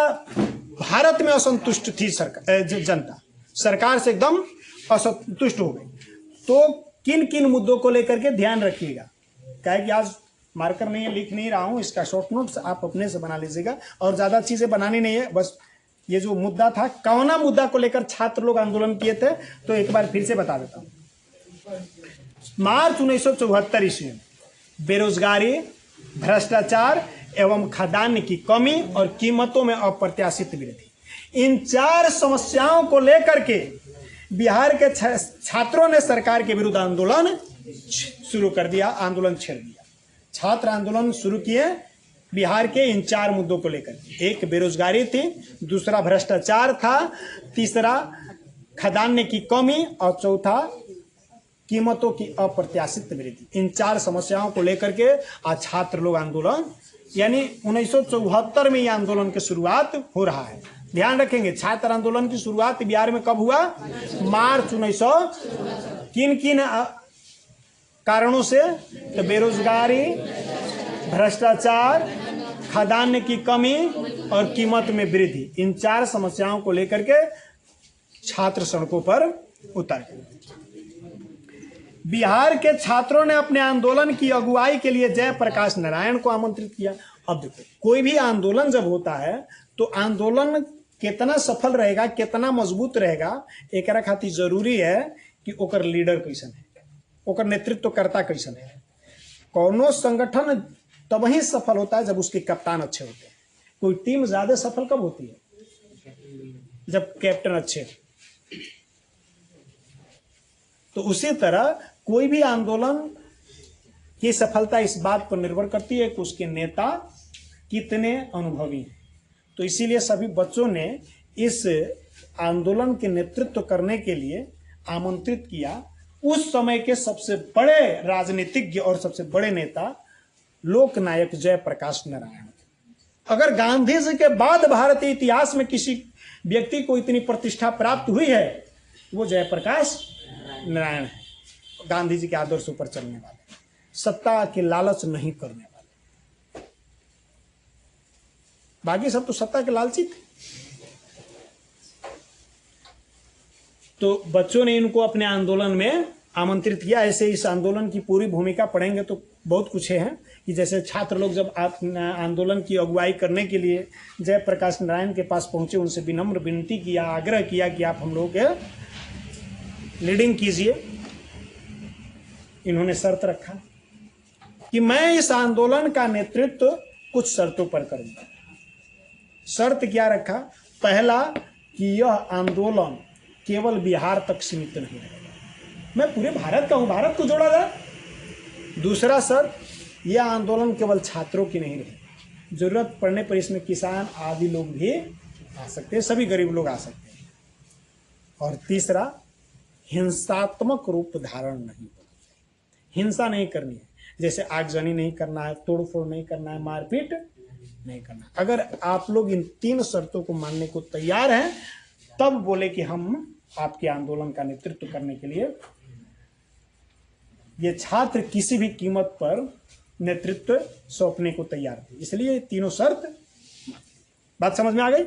भारत में असंतुष्ट थी जनता, सरकार से एकदम असंतुष्ट हो गई। तो किन किन मुद्दों को लेकर के ध्यान रखिएगा, क्या है कि आज मार्कर नहीं है, लिख नहीं रहा हूं, इसका शॉर्ट नोट्स आप अपने से बना लीजिएगा और ज्यादा चीजें बनानी नहीं है। बस ये जो मुद्दा था, कौना मुद्दा को लेकर छात्र लोग आंदोलन किए थे, तो एक बार फिर से बता देता हूं। मार्च 1974 ईस्वी में बेरोजगारी, भ्रष्टाचार एवं खाद्यान्न की कमी और कीमतों में अप्रत्याशित वृद्धि, इन 4 समस्याओं को लेकर के बिहार के छात्रों ने सरकार के विरुद्ध आंदोलन शुरू कर दिया, आंदोलन छेड़ दिया। छात्र आंदोलन शुरू किए बिहार के इन 4 मुद्दों को लेकर। एक बेरोजगारी थी, दूसरा भ्रष्टाचार था, तीसरा खाद्यान्न की कमी और चौथा कीमतों की अप्रत्याशित वृद्धि। इन 4 समस्याओं को लेकर के आज छात्र लोग आंदोलन, यानी 1974 में यह आंदोलन की शुरुआत हो रहा है। ध्यान रखेंगे, छात्र आंदोलन की शुरुआत बिहार में कब हुआ? मार्च 1900। किन किन कारणों से? तो बेरोजगारी, भ्रष्टाचार, खाद्यान्न की कमी और कीमत में वृद्धि, इन 4 समस्याओं को लेकर के छात्र सड़कों पर उतर गए। बिहार के छात्रों ने अपने आंदोलन की अगुवाई के लिए जयप्रकाश नारायण को आमंत्रित किया। अब देखो, कोई भी आंदोलन जब होता है तो आंदोलन कितना सफल रहेगा, कितना मजबूत रहेगा, एक खातिर जरूरी है कि ओकर लीडर कैसन है, ओकर नेतृत्व करता कैसन है। कौनो संगठन तब ही सफल होता है जब उसके कप्तान अच्छे होते हैं। कोई टीम ज्यादा सफल कब होती है? जब कैप्टन अच्छे। तो उसी तरह कोई भी आंदोलन की सफलता इस बात पर निर्भर करती है कि उसके नेता कितने अनुभवी हैं। तो इसीलिए सभी बच्चों ने इस आंदोलन के नेतृत्व करने के लिए आमंत्रित किया उस समय के सबसे बड़े राजनीतिज्ञ और सबसे बड़े नेता लोकनायक जयप्रकाश नारायण। अगर गांधी जी के बाद भारतीय इतिहास में किसी व्यक्ति को इतनी प्रतिष्ठा प्राप्त हुई है, वो जयप्रकाश नारायण है। गांधी जी के आदर्शों पर चलने वाले, सत्ता के लालच नहीं करने वाले। बाकी सब तो सत्ता के लालची थे। तो बच्चों ने इनको अपने आंदोलन में आमंत्रित किया। ऐसे इस आंदोलन की पूरी भूमिका पढ़ेंगे तो बहुत कुछ है कि जैसे छात्र लोग जब आंदोलन की अगुवाई करने के लिए जयप्रकाश नारायण के पास पहुंचे, उनसे विनम्र विनती किया, आग्रह किया कि आप हम लोग लीडिंग कीजिए। इन्होंने शर्त रखा कि मैं इस आंदोलन का नेतृत्व कुछ शर्तों पर करूंगा। शर्त क्या रखा? पहला, कि यह आंदोलन केवल बिहार तक सीमित नहीं रहेगा, मैं पूरे भारत का हूं, भारत को जोड़ा जाए। दूसरा शर्त, यह आंदोलन केवल छात्रों की नहीं रहेगी, जरूरत पड़ने पर इसमें किसान आदि लोग भी आ सकते हैं, सभी गरीब लोग आ सकते हैं। और तीसरा, हिंसात्मक रूप धारण नहीं होना चाहिए, हिंसा नहीं करनी है, जैसे आगजनी नहीं करना है, तोड़फोड़ नहीं करना है, मारपीट नहीं करना। अगर आप लोग इन 3 शर्तों को मानने को तैयार हैं, तब बोले कि हम आपके आंदोलन का नेतृत्व करने के लिए। ये छात्र किसी भी कीमत पर नेतृत्व सौंपने को तैयार थे, इसलिए 3 शर्त। बात समझ में आ गई?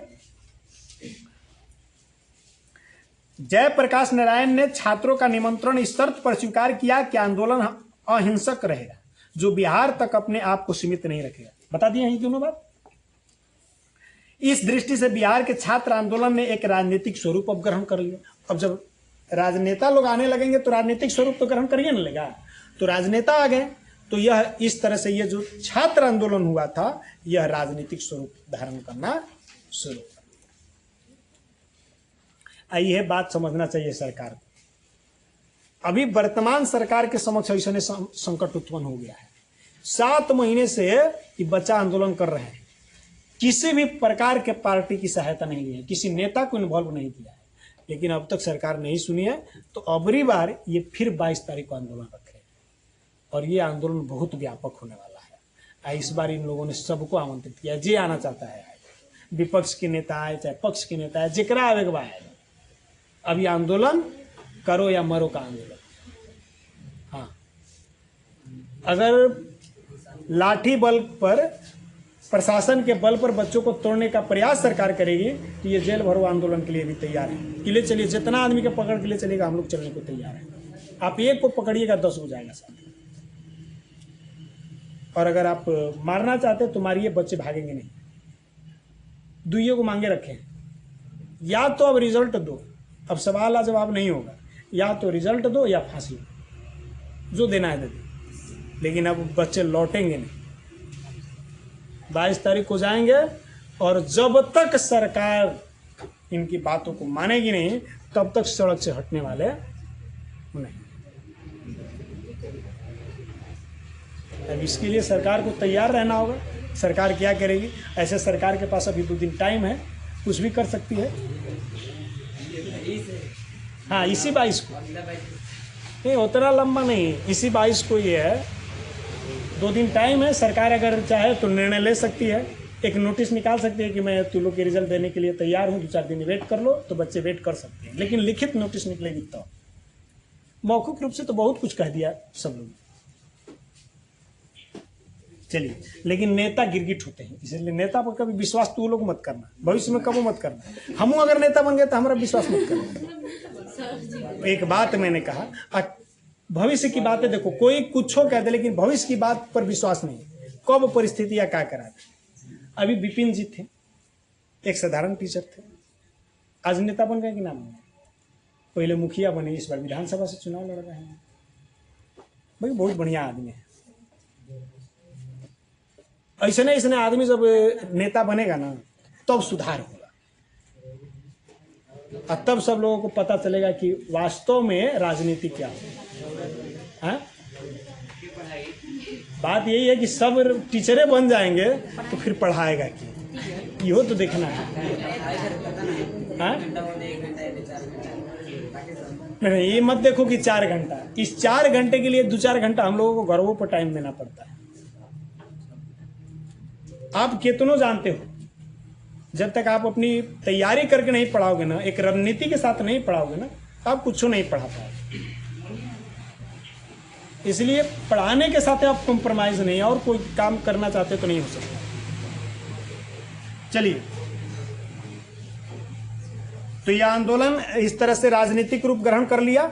जयप्रकाश नारायण ने छात्रों का निमंत्रण इस शर्त पर स्वीकार किया कि आंदोलन अहिंसक रहेगा, जो बिहार तक अपने आप को सीमित नहीं रखेगा। बता दिए हैं दोनों बात। इस दृष्टि से बिहार के छात्र आंदोलन ने एक राजनीतिक स्वरूप अब ग्रहण कर लिया। अब जब राजनेता लोग आने लगेंगे तो राजनीतिक स्वरूप तो ग्रहण करिए ना लेगा, तो राजनेता आ गए, तो यह इस तरह से ये जो छात्र आंदोलन हुआ था, यह राजनीतिक स्वरूप धारण करना शुरू कर। यह बात समझना चाहिए सरकार को। अभी वर्तमान सरकार के समक्ष ऐसे संकट उत्पन्न हो गया है। 7 महीने से ये बच्चा आंदोलन कर रहे हैं, किसी भी प्रकार के पार्टी की सहायता नहीं ली है, किसी नेता को इन्वॉल्व नहीं किया है, लेकिन अब तक सरकार नहीं सुनी है। तो अबरी बार ये फिर 22 तारीख को आंदोलन रखे, और ये आंदोलन बहुत व्यापक होने वाला है। इस बार इन लोगों ने सबको आमंत्रित किया, जे आना चाहता है, विपक्ष के नेता आए चाहे पक्ष के नेता आए, जिकरा आवेग बा है। अभी आंदोलन करो या मरो का आंदोलन। हाँ, अगर लाठी बल पर, प्रशासन के बल पर बच्चों को तोड़ने का प्रयास सरकार करेगी, तो ये जेल भरो आंदोलन के लिए भी तैयार है। किले चलिए, जितना आदमी के पकड़ के लिए चलेगा, हम लोग चलने को तैयार है। आप एक को पकड़िएगा, 10 हो जाएगा साथ। और अगर आप मारना चाहते तो मारिए, बच्चे भागेंगे नहीं। दुइयों को मांगे रखें, या तो अब रिजल्ट दो, अब सवाल जवाब नहीं होगा, या तो रिजल्ट दो या फांसी, जो देना है दे दो, लेकिन अब बच्चे लौटेंगे नहीं। 22 तारीख को जाएंगे, और जब तक सरकार इनकी बातों को मानेगी नहीं, तब तक सड़क से हटने वाले नहीं। अब इसके लिए सरकार को तैयार रहना होगा। सरकार क्या करेगी? ऐसे सरकार के पास अभी 2 दिन टाइम है, कुछ भी कर सकती है। हाँ, इसी 22 को नहीं, उतना लंबा नहीं, इसी 22 को ये है, 2 दिन टाइम है। सरकार अगर चाहे तो निर्णय ले सकती है, एक नोटिस निकाल सकती है कि मैं तुम लोग के रिजल्ट देने के लिए तैयार हूँ, 2-4 दिन वेट कर लो, तो बच्चे वेट कर सकते हैं। लेकिन लिखित नोटिस निकलेगी तो। मौखिक रूप से तो बहुत कुछ कह दिया सब लोग। चलिए, लेकिन नेता गिरगिट होते हैं, इसलिए नेता पर कभी विश्वास तू लोग मत करना, भविष्य में कबो मत करना। हम अगर नेता बन गए तो हमारा विश्वास मत करना। एक बात मैंने कहा, भविष्य की बातें देखो, कोई कुछ हो कह दे, लेकिन भविष्य की बात पर विश्वास नहीं, कब परिस्थिति या क्या करा दे। अभी विपिन जी थे, एक साधारण टीचर थे, आज नेता बन गए कि ना बने? पहले मुखिया बने, इस बार विधानसभा से चुनाव लड़ रहे हैं। भाई बहुत बढ़िया आदमी है। ऐसे आदमी जब नेता बनेगा ना, तब सुधार होगा, और तब सब लोगों को पता चलेगा कि वास्तव में राजनीति क्या है। बात यही है कि सब टीचरें बन जाएंगे तो फिर पढ़ाएगा कि यो तो देखना है। नहीं, ये मत देखो कि 4 घंटा, इस 4 घंटे के लिए 2-4 घंटा हम लोगों को घरों पर टाइम देना पड़ता है। आप कितनों जानते हो, जब तक आप अपनी तैयारी करके नहीं पढ़ाओगे ना, एक रणनीति के साथ नहीं पढ़ाओगे ना, आप कुछ नहीं पढ़ा पाओगे। इसलिए पढ़ाने के साथ आप कॉम्प्रोमाइज नहीं, और कोई काम करना चाहते तो नहीं हो सकता। चलिए, तो यह आंदोलन इस तरह से राजनीतिक रूप ग्रहण कर लिया।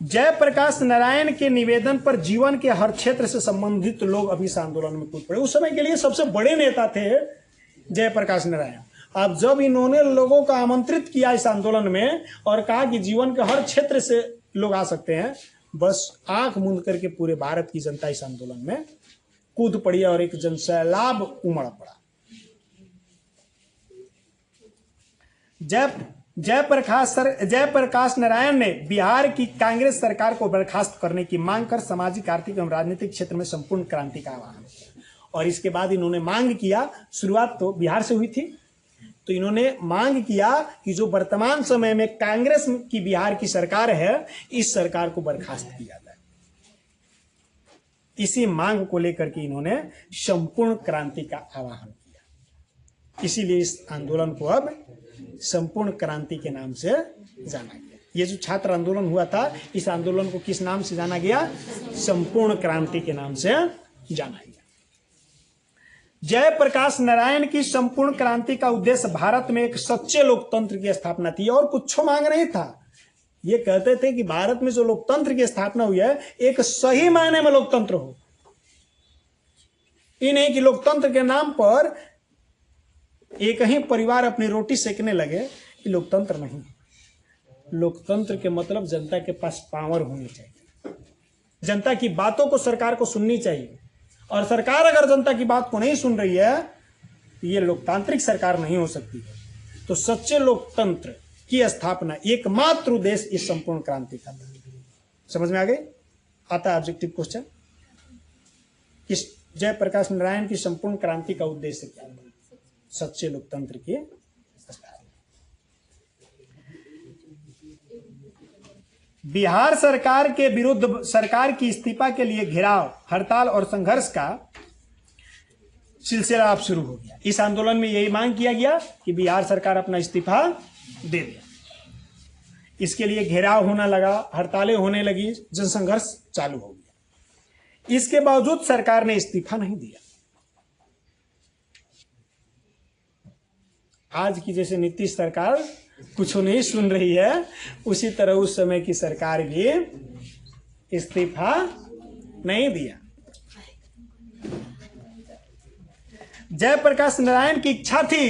जयप्रकाश नारायण के निवेदन पर जीवन के हर क्षेत्र से संबंधित लोग अभी इस आंदोलन में कूद पड़े। उस समय के लिए सबसे बड़े नेता थे जयप्रकाश नारायण। अब जब इन्होंने लोगों को आमंत्रित किया इस आंदोलन में और कहा कि जीवन के हर क्षेत्र से लोग आ सकते हैं, बस आंख मूंद करके पूरे भारत की जनता इस आंदोलन में कूद पड़ी और एक जनसैलाब उमड़ पड़ा। जयप्रकाश नारायण ने बिहार की कांग्रेस सरकार को बर्खास्त करने की मांग कर सामाजिक, आर्थिक एवं राजनीतिक क्षेत्र में संपूर्ण क्रांति का आह्वान किया। और इसके बाद इन्होंने मांग किया, शुरुआत तो बिहार से हुई थी, तो इन्होंने मांग किया कि जो वर्तमान समय में कांग्रेस की बिहार की सरकार है, इस सरकार को बर्खास्त किया जाए। इसी मांग को लेकर के इन्होंने संपूर्ण क्रांति का आह्वान किया। इसीलिए इस आंदोलन को अब संपूर्ण क्रांति के नाम से जाना गया। ये जो छात्र आंदोलन हुआ था, इस आंदोलन को किस नाम से जाना गया? संपूर्ण क्रांति के नाम से जाना गया। जयप्रकाश नारायण की संपूर्ण क्रांति का उद्देश्य भारत में एक सच्चे लोकतंत्र की स्थापना थी और कुछ मांग नहीं था। ये कहते थे कि भारत में जो लोकतंत्र की स्थापना हुई है, एक सही मायने में लोकतंत्र हो। ये नहीं कि लोकतंत्र के नाम पर एक ही परिवार अपनी रोटी सेकने लगे, ये लोकतंत्र नहीं। लोकतंत्र के मतलब जनता के पास पावर होनी चाहिए, जनता की बातों को सरकार को सुननी चाहिए, और सरकार अगर जनता की बात को नहीं सुन रही है तो ये लोकतांत्रिक सरकार नहीं हो सकती है। तो सच्चे लोकतंत्र की स्थापना एकमात्र उद्देश्य इस संपूर्ण क्रांति का था। समझ में आ गई? आता है ऑब्जेक्टिव क्वेश्चन, इस जयप्रकाश नारायण की संपूर्ण क्रांति का उद्देश्य क्या था? सच्चे लोकतंत्र की स्थापना। बिहार सरकार के विरुद्ध सरकार की इस्तीफा के लिए घेराव, हड़ताल और संघर्ष का सिलसिला अब शुरू हो गया। इस आंदोलन में यही मांग किया गया कि बिहार सरकार अपना इस्तीफा दे दे। इसके लिए घेराव होना लगा, हड़तालें होने लगी, जनसंघर्ष चालू हो गया। इसके बावजूद सरकार ने इस्तीफा नहीं दिया। आज की जैसे नीतीश सरकार कुछ नहीं सुन रही है, उसी तरह उस समय की सरकार भी इस्तीफा नहीं दिया। जयप्रकाश नारायण की इच्छा थी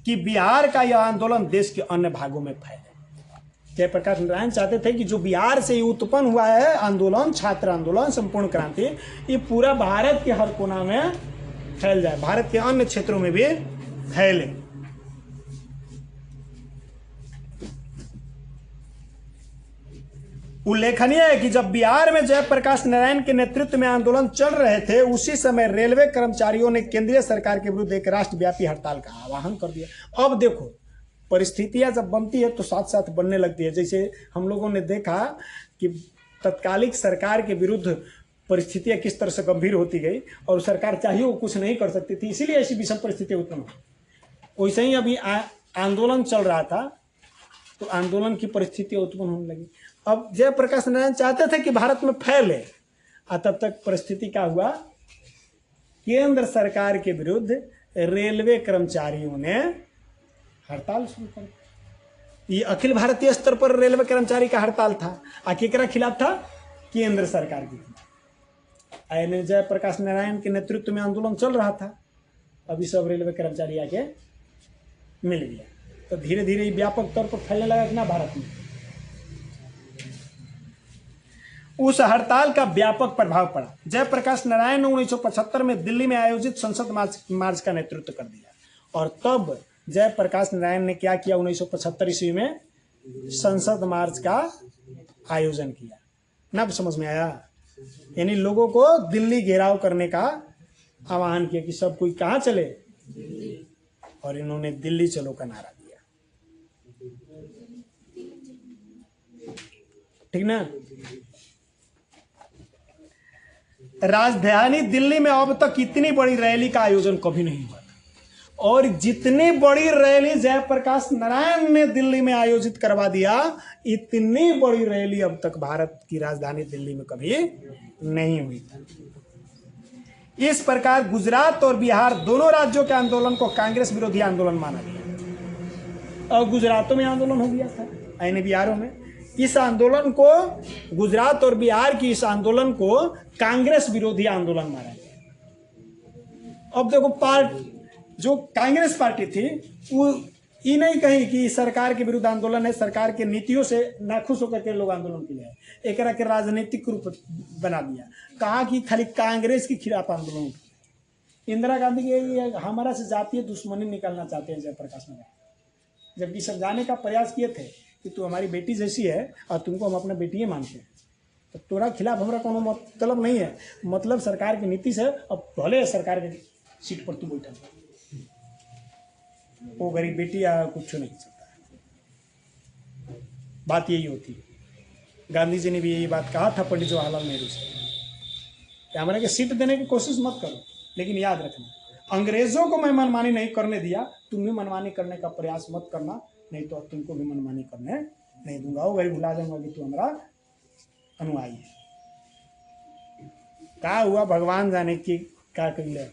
कि बिहार का यह आंदोलन देश के अन्य भागों में फैले। जयप्रकाश नारायण चाहते थे कि जो बिहार से उत्पन्न हुआ है आंदोलन, छात्र आंदोलन, संपूर्ण क्रांति, ये पूरा भारत के हर कोना में फैल जाए, भारत के अन्य क्षेत्रों में भी फैले। उल्लेखनीय है कि जब बिहार में जयप्रकाश नारायण के नेतृत्व में आंदोलन चल रहे थे, उसी समय रेलवे कर्मचारियों ने केंद्रीय सरकार के विरुद्ध एक राष्ट्रव्यापी हड़ताल का आह्वान कर दिया। अब देखो, परिस्थितियां जब बनती है तो साथ साथ बनने लगती है। जैसे हम लोगों ने देखा कि तत्कालिक सरकार के विरुद्ध परिस्थितियां किस तरह से गंभीर होती गई और सरकार चाहिए वो कुछ नहीं कर सकती थी, इसीलिए ऐसी विषम परिस्थितियां उत्पन्न हुई। वैसे ही अभी आंदोलन चल रहा था तो आंदोलन की परिस्थितियां उत्पन्न होने लगी। अब जयप्रकाश नारायण चाहते थे कि भारत में फैले, तब तक परिस्थिति क्या हुआ? केंद्र सरकार के विरुद्ध रेलवे कर्मचारियों ने हड़ताल शुरू कर दी। ये अखिल भारतीय स्तर पर रेलवे कर्मचारी का हड़ताल था। केकरा खिलाफ था? केंद्र सरकार के खिलाफ। जयप्रकाश नारायण के नेतृत्व में आंदोलन चल रहा था, अभी सब रेलवे कर्मचारी आके मिल गया, तो धीरे धीरे व्यापक तौर पर फैलने लगा कि ना भारत में। उस हड़ताल का व्यापक प्रभाव पड़ा। जयप्रकाश नारायण ने 1975 में दिल्ली में आयोजित संसद मार्च का नेतृत्व कर दिया, और तब जयप्रकाश नारायण ने क्या किया? 1975 ईस्वी में संसद मार्च का आयोजन किया। ना समझ में आया? यानी लोगों को दिल्ली घेराव करने का आह्वान किया कि सब कोई कहाँ चले, और इन्होंने दिल्ली चलो का नारा दिया। ठीक ना? राजधानी दिल्ली में अब तक इतनी बड़ी रैली का आयोजन कभी नहीं हुआ, और जितनी बड़ी रैली जयप्रकाश नारायण ने दिल्ली में आयोजित करवा दिया, इतनी बड़ी रैली अब तक भारत की राजधानी दिल्ली में कभी नहीं हुई थी। इस प्रकार गुजरात और बिहार दोनों राज्यों के आंदोलन को कांग्रेस विरोधी आंदोलन माना गया, और गुजरातों में आंदोलन हो गया था, यानी बिहारों में। इस आंदोलन को, गुजरात और बिहार की इस आंदोलन को कांग्रेस विरोधी आंदोलन माना गया। अब देखो, जो कांग्रेस पार्टी थी वो ये नहीं कही कि सरकार के विरुद्ध आंदोलन है, सरकार के नीतियों से नाखुश होकर के लोग आंदोलन के लिए आए, एक के राजनीतिक रूप बना दिया। कहा कि खाली कांग्रेस के खिलाफ आंदोलन। इंदिरा गांधी के हमारा से जातीय दुश्मनी निकालना चाहते हैं जयप्रकाश नारायण, जबकि समझाने का प्रयास किए थे कि तू हमारी बेटी जैसी है और तुमको हम अपना बेटी मानते हैं, तो तोरा खिलाफ हमारा कोनो मतलब नहीं है, मतलब सरकार की नीति से। अब भले सरकार के सीट पर तू बैठा, वो गरीब बेटी या कुछ नहीं सकता है। बात यही होती है। गांधी जी ने भी यही बात कहा था पंडित जवाहरलाल नेहरू से कि हमारे के सीट देने की कोशिश मत करो, लेकिन याद रखना अंग्रेजों को मैं मनमानी नहीं करने दिया, तुम भी मनमानी करने का प्रयास मत करना, नहीं तो तुमको भी मनमानी करने नहीं दूंगा। वो गरीब भुला जाऊंगा कि तू हमारा अनुयायी है। क्या हुआ भगवान जाने की, क्या कर लिया,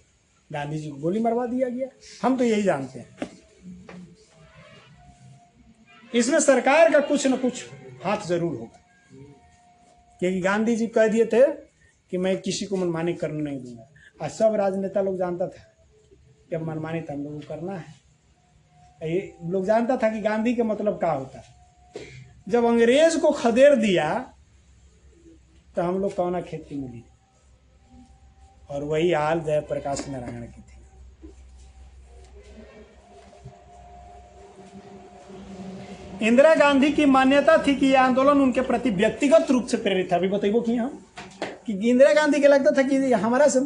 गांधी जी को गोली मरवा दिया गया। हम तो यही जानते हैं, इसमें सरकार का कुछ न कुछ हाथ जरूर होगा, क्योंकि गांधी जी कह दिए थे कि मैं किसी को मनमानी करने नहीं दूंगा, और सब राजनेता लोग जानता था कि अब मनमानी तो हम लोग को करना है। ये लोग जानता था कि गांधी के मतलब क्या होता है। जब अंग्रेज को खदेड़ दिया तो हम लोग कौना खेती मिली, और वही हाल जयप्रकाश नारायण की थी। इंदिरा गांधी की मान्यता थी कि यह आंदोलन उनके प्रति व्यक्तिगत रूप से प्रेरित था। अभी बताइए कि हम कि इंदिरा गांधी के लगता था कि हमारा से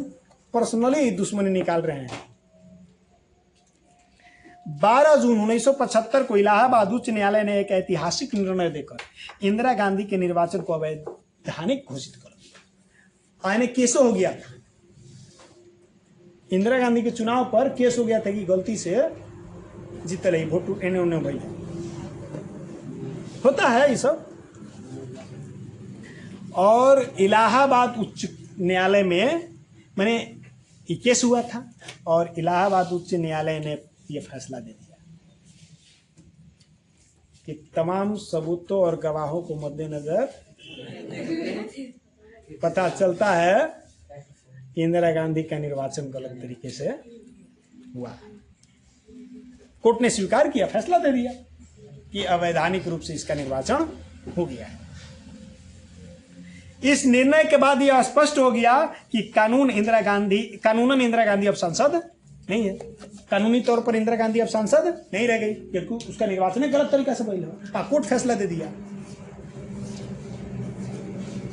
पर्सनली दुश्मनी निकाल रहे हैं। 12 जून 1975 को इलाहाबाद उच्च न्यायालय ने एक ऐतिहासिक निर्णय देकर इंदिरा गांधी के निर्वाचन को अवैधानिक घोषित कर दिया। आने केस हो गया था, इंदिरा गांधी के चुनाव पर केस हो गया था कि गलती से जीत रही, वोट एने ओने भैया होता है ये सब। और इलाहाबाद उच्च न्यायालय में मैंने ये केस हुआ था, और इलाहाबाद उच्च न्यायालय ने ये फैसला दे दिया कि तमाम सबूतों और गवाहों को मद्देनजर पता चलता है इंदिरा गांधी का निर्वाचन गलत तरीके से हुआ। कोर्ट ने स्वीकार किया, फैसला दे दिया कि अवैधानिक रूप से इसका निर्वाचन हो गया है। इस निर्णय के बाद यह स्पष्ट हो गया कि कानूनन इंदिरा गांधी अब सांसद नहीं है। कानूनी तौर पर इंदिरा गांधी अब सांसद नहीं रह गई, क्योंकि उसका निर्वाचन गलत तरीका से हुआ। कोर्ट फैसला दे दिया।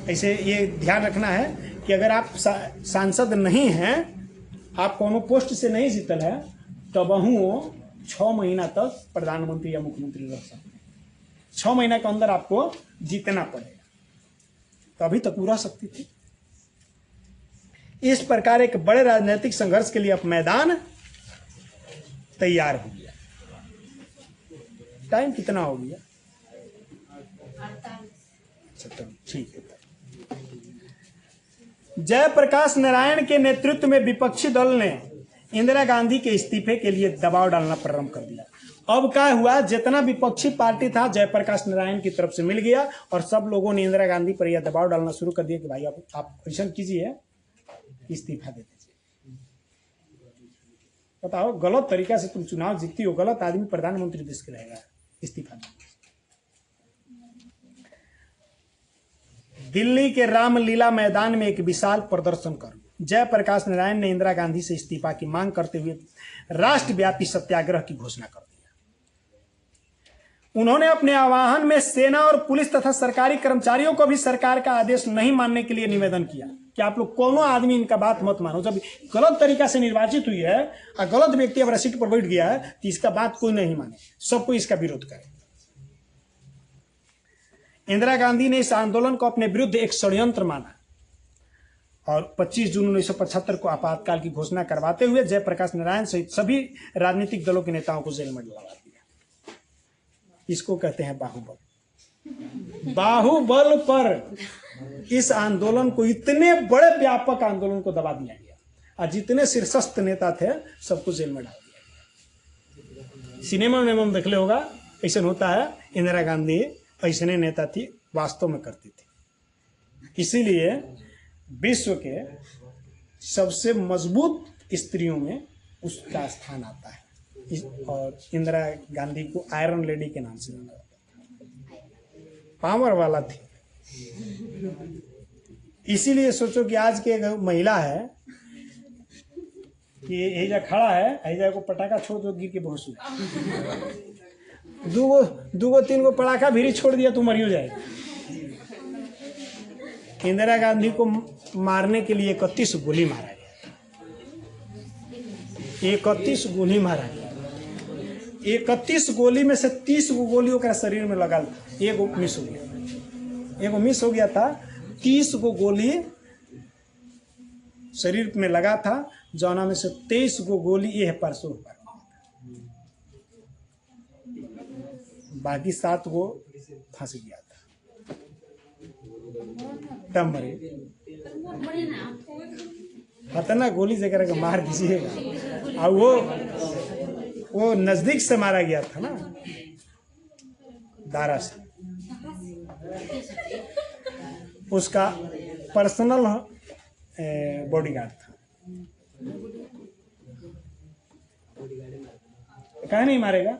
ऐसे ये ध्यान रखना है कि अगर आप सांसद नहीं हैं, आप कोनो पोस्ट से नहीं जीतल है, तो बहु 6 महीना तक प्रधानमंत्री या मुख्यमंत्री रह सकते हैं। 6 महीना के अंदर आपको जीतना पड़ेगा, तभी तक वो रह सकती थी। इस प्रकार एक बड़े राजनीतिक संघर्ष के लिए अब मैदान तैयार हो गया। टाइम कितना हो गया? ठीक है। जयप्रकाश नारायण के नेतृत्व में विपक्षी दल ने इंदिरा गांधी के इस्तीफे के लिए दबाव डालना प्रारंभ कर दिया। अब क्या हुआ, जितना विपक्षी पार्टी था जयप्रकाश नारायण की तरफ से मिल गया, और सब लोगों ने इंदिरा गांधी पर यह दबाव डालना शुरू कर दिया कि भाई आप ऐसा कीजिए, इस्तीफा दे दीजिए। बताओ, गलत तरीका से तुम चुनाव जीतती हो, गलत आदमी प्रधानमंत्री देश के रहेगा, इस्तीफा दे। दिल्ली के रामलीला मैदान में एक विशाल प्रदर्शन कर जयप्रकाश नारायण ने इंदिरा गांधी से इस्तीफा की मांग करते हुए राष्ट्रव्यापी सत्याग्रह की घोषणा कर दिया। उन्होंने अपने आह्वान में सेना और पुलिस तथा सरकारी कर्मचारियों को भी सरकार का आदेश नहीं मानने के लिए निवेदन किया कि आप लोग कोनो आदमी इनका बात मत मानो। जब गलत तरीका से निर्वाचित हुई है और गलत व्यक्ति अगर सीट पर बैठ गया है, तो इसका बात कोई नहीं माने, सबको इसका विरोध करे। इंदिरा गांधी ने इस आंदोलन को अपने विरुद्ध एक षड्यंत्र माना और 25 जून 1975 को आपातकाल की घोषणा करवाते हुए जयप्रकाश नारायण सहित सभी राजनीतिक दलों के नेताओं को जेल में डलवा दिया। इसको कहते हैं बाहुबल। बाहुबल पर इस आंदोलन को, इतने बड़े व्यापक आंदोलन को दबा दिया गया, और जितने शीर्षस्थ नेता थे सबको जेल में डाल दिया गया। सिनेमा में हम देख ले होगा, ऐसा होता है। इंदिरा गांधी ऐसने नेता थी, वास्तव में करती थी। इसीलिए विश्व के सबसे मजबूत स्त्रियों में उसका स्थान आता है। और इंदिरा गांधी को आयरन लेडी के नाम से जाना जाता, पावर वाला थी। इसीलिए सोचो कि आज की एक महिला है कि एजा खड़ा है, एजा को पटाखा छोड़ दो गिर के बेहोश हो जाए, दूगो तीन गो पटाखा भी छोड़ दिया तो मरियो जाएगा। इंदिरा गांधी को मारने के लिए 31 गोली मारा गया, 31 गोली मारा गया। 31 गोली में से 30 गो गोली ओकरा शरीर में लगल था, एगो मिस हो गया, एगो मिस हो गया था। 30 गो गोली शरीर में लगा था, जौना में से 23 गो गोली ये है परसों पर, बाकी 7 गो फंस गया था, तब मरे। खतरनाक गोली से करके मार दीजिएगा। और वो नजदीक से मारा गया था ना, दारा से। उसका पर्सनल बॉडीगार्ड था। कहा नहीं मारेगा,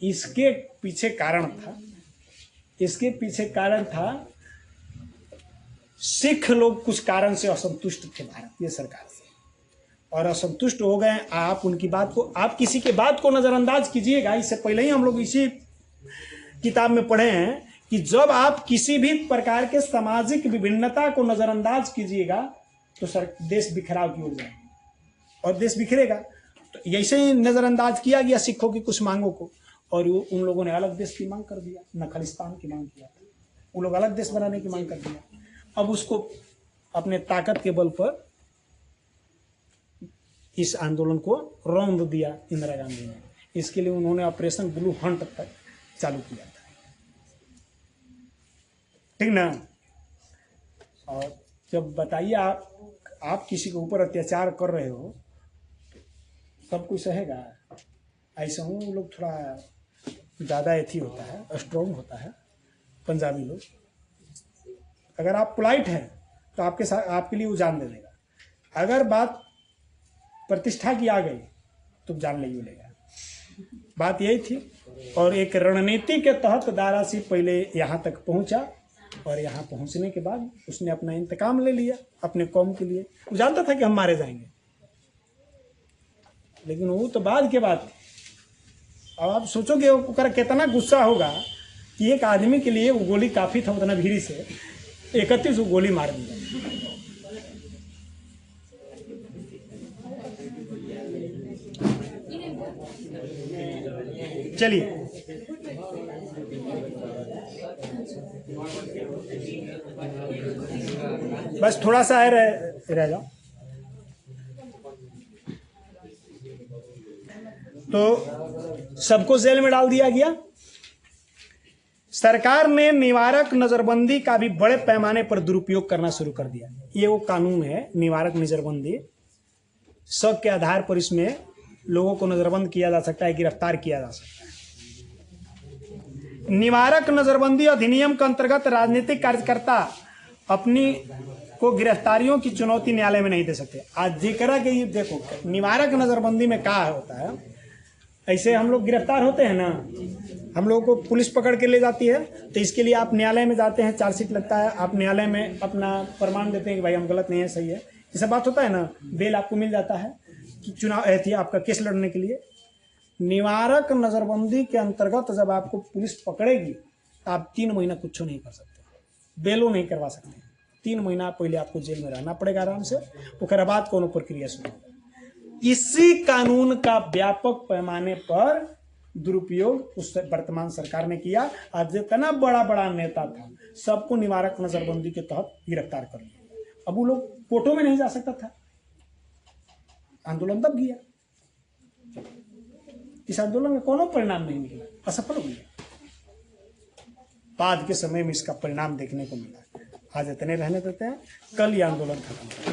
इसके पीछे कारण था, इसके पीछे कारण था सिख लोग कुछ कारण से असंतुष्ट थे भारतीय सरकार से, और असंतुष्ट हो गए। आप उनकी बात को, आप किसी के बात को नजरअंदाज कीजिएगा। इससे पहले ही हम लोग इसी किताब में पढ़े हैं कि जब आप किसी भी प्रकार के सामाजिक विभिन्नता को नजरअंदाज कीजिएगा तो देश बिखराव की ओर जाएगा और देश बिखरेगा। तो ऐसे ही नजरअंदाज किया गया सिखों की कुछ मांगों को, और उन लोगों ने अलग देश की मांग कर दिया, न खालिस्तान की मांग किया था, वो लोग अलग देश बनाने की मांग कर दिया। अब उसको अपने ताकत के बल पर इस आंदोलन को रौंद दिया इंदिरा गांधी ने। इसके लिए उन्होंने ऑपरेशन ब्लू हंट तक चालू किया था, ठीक ना। और जब बताइए आप किसी के ऊपर अत्याचार कर रहे हो, सब कुछ सहेगा? ऐसा हूँ लोग थोड़ा ज़्यादा एथी होता है, स्ट्रॉन्ग होता है पंजाबी लोग। अगर आप पोलाइट हैं तो आपके साथ, आपके लिए वो जान दे देगा। अगर बात प्रतिष्ठा की आ गई तो जान नहीं मिलेगा। बात यही थी, और एक रणनीति के तहत दारा सिंह पहले यहाँ तक पहुँचा, और यहाँ पहुँचने के बाद उसने अपना इंतकाम ले लिया अपने कौम के लिए। वो जानता था कि हम मारे जाएंगे, लेकिन वो तो बाद के बात थी। अब आप सोचोगे वो कितना गुस्सा होगा कि एक आदमी के लिए वो गोली काफ़ी था, उतना भीड़ से 31 गोली मार दी। चलिए बस थोड़ा सा है रह जाओ। तो सबको जेल में डाल दिया गया। सरकार ने निवारक नजरबंदी का भी बड़े पैमाने पर दुरुपयोग करना शुरू कर दिया। ये वो कानून है निवारक नजरबंदी, शक के आधार पर इसमें लोगों को नजरबंद किया जा सकता है, गिरफ्तार किया जा सकता है। निवारक नजरबंदी अधिनियम के अंतर्गत राजनीतिक कार्यकर्ता अपनी को गिरफ्तारियों की चुनौती न्यायालय में नहीं दे सकते। आज जिक्र के ये देखो, निवारक नजरबंदी में क्या होता है, ऐसे हम लोग गिरफ्तार होते हैं ना, हम लोगों को पुलिस पकड़ के ले जाती है, तो इसके लिए आप न्यायालय में जाते हैं, चार्जशीट लगता है, आप न्यायालय में अपना प्रमाण देते हैं कि भाई हम गलत नहीं है, सही है, ये सब बात होता है ना, बेल आपको मिल जाता है कि चुनाव थी आपका केस लड़ने के लिए। निवारक नजरबंदी के अंतर्गत जब आपको पुलिस पकड़ेगी तो आप 3 महीना कुछ नहीं कर सकते, बेलो नहीं करवा सकते। 3 महीना पहले आपको जेल में रहना पड़ेगा आराम से, उसके बाद कोनो प्रक्रिया शुरू होगा। इसी कानून का व्यापक पैमाने पर दुरुपयोग उस वर्तमान सरकार ने किया। आज जितना बड़ा बड़ा नेता था सबको निवारक नजरबंदी के तहत गिरफ्तार कर लिया। अब वो लोग कोर्टों में नहीं जा सकता था, आंदोलन तब गया। इस आंदोलन में कोनो परिणाम नहीं मिला, असफल हो गया। बाद के समय में इसका परिणाम देखने को मिला। आज इतने रहने देते हैं, कल ये आंदोलन खत्म।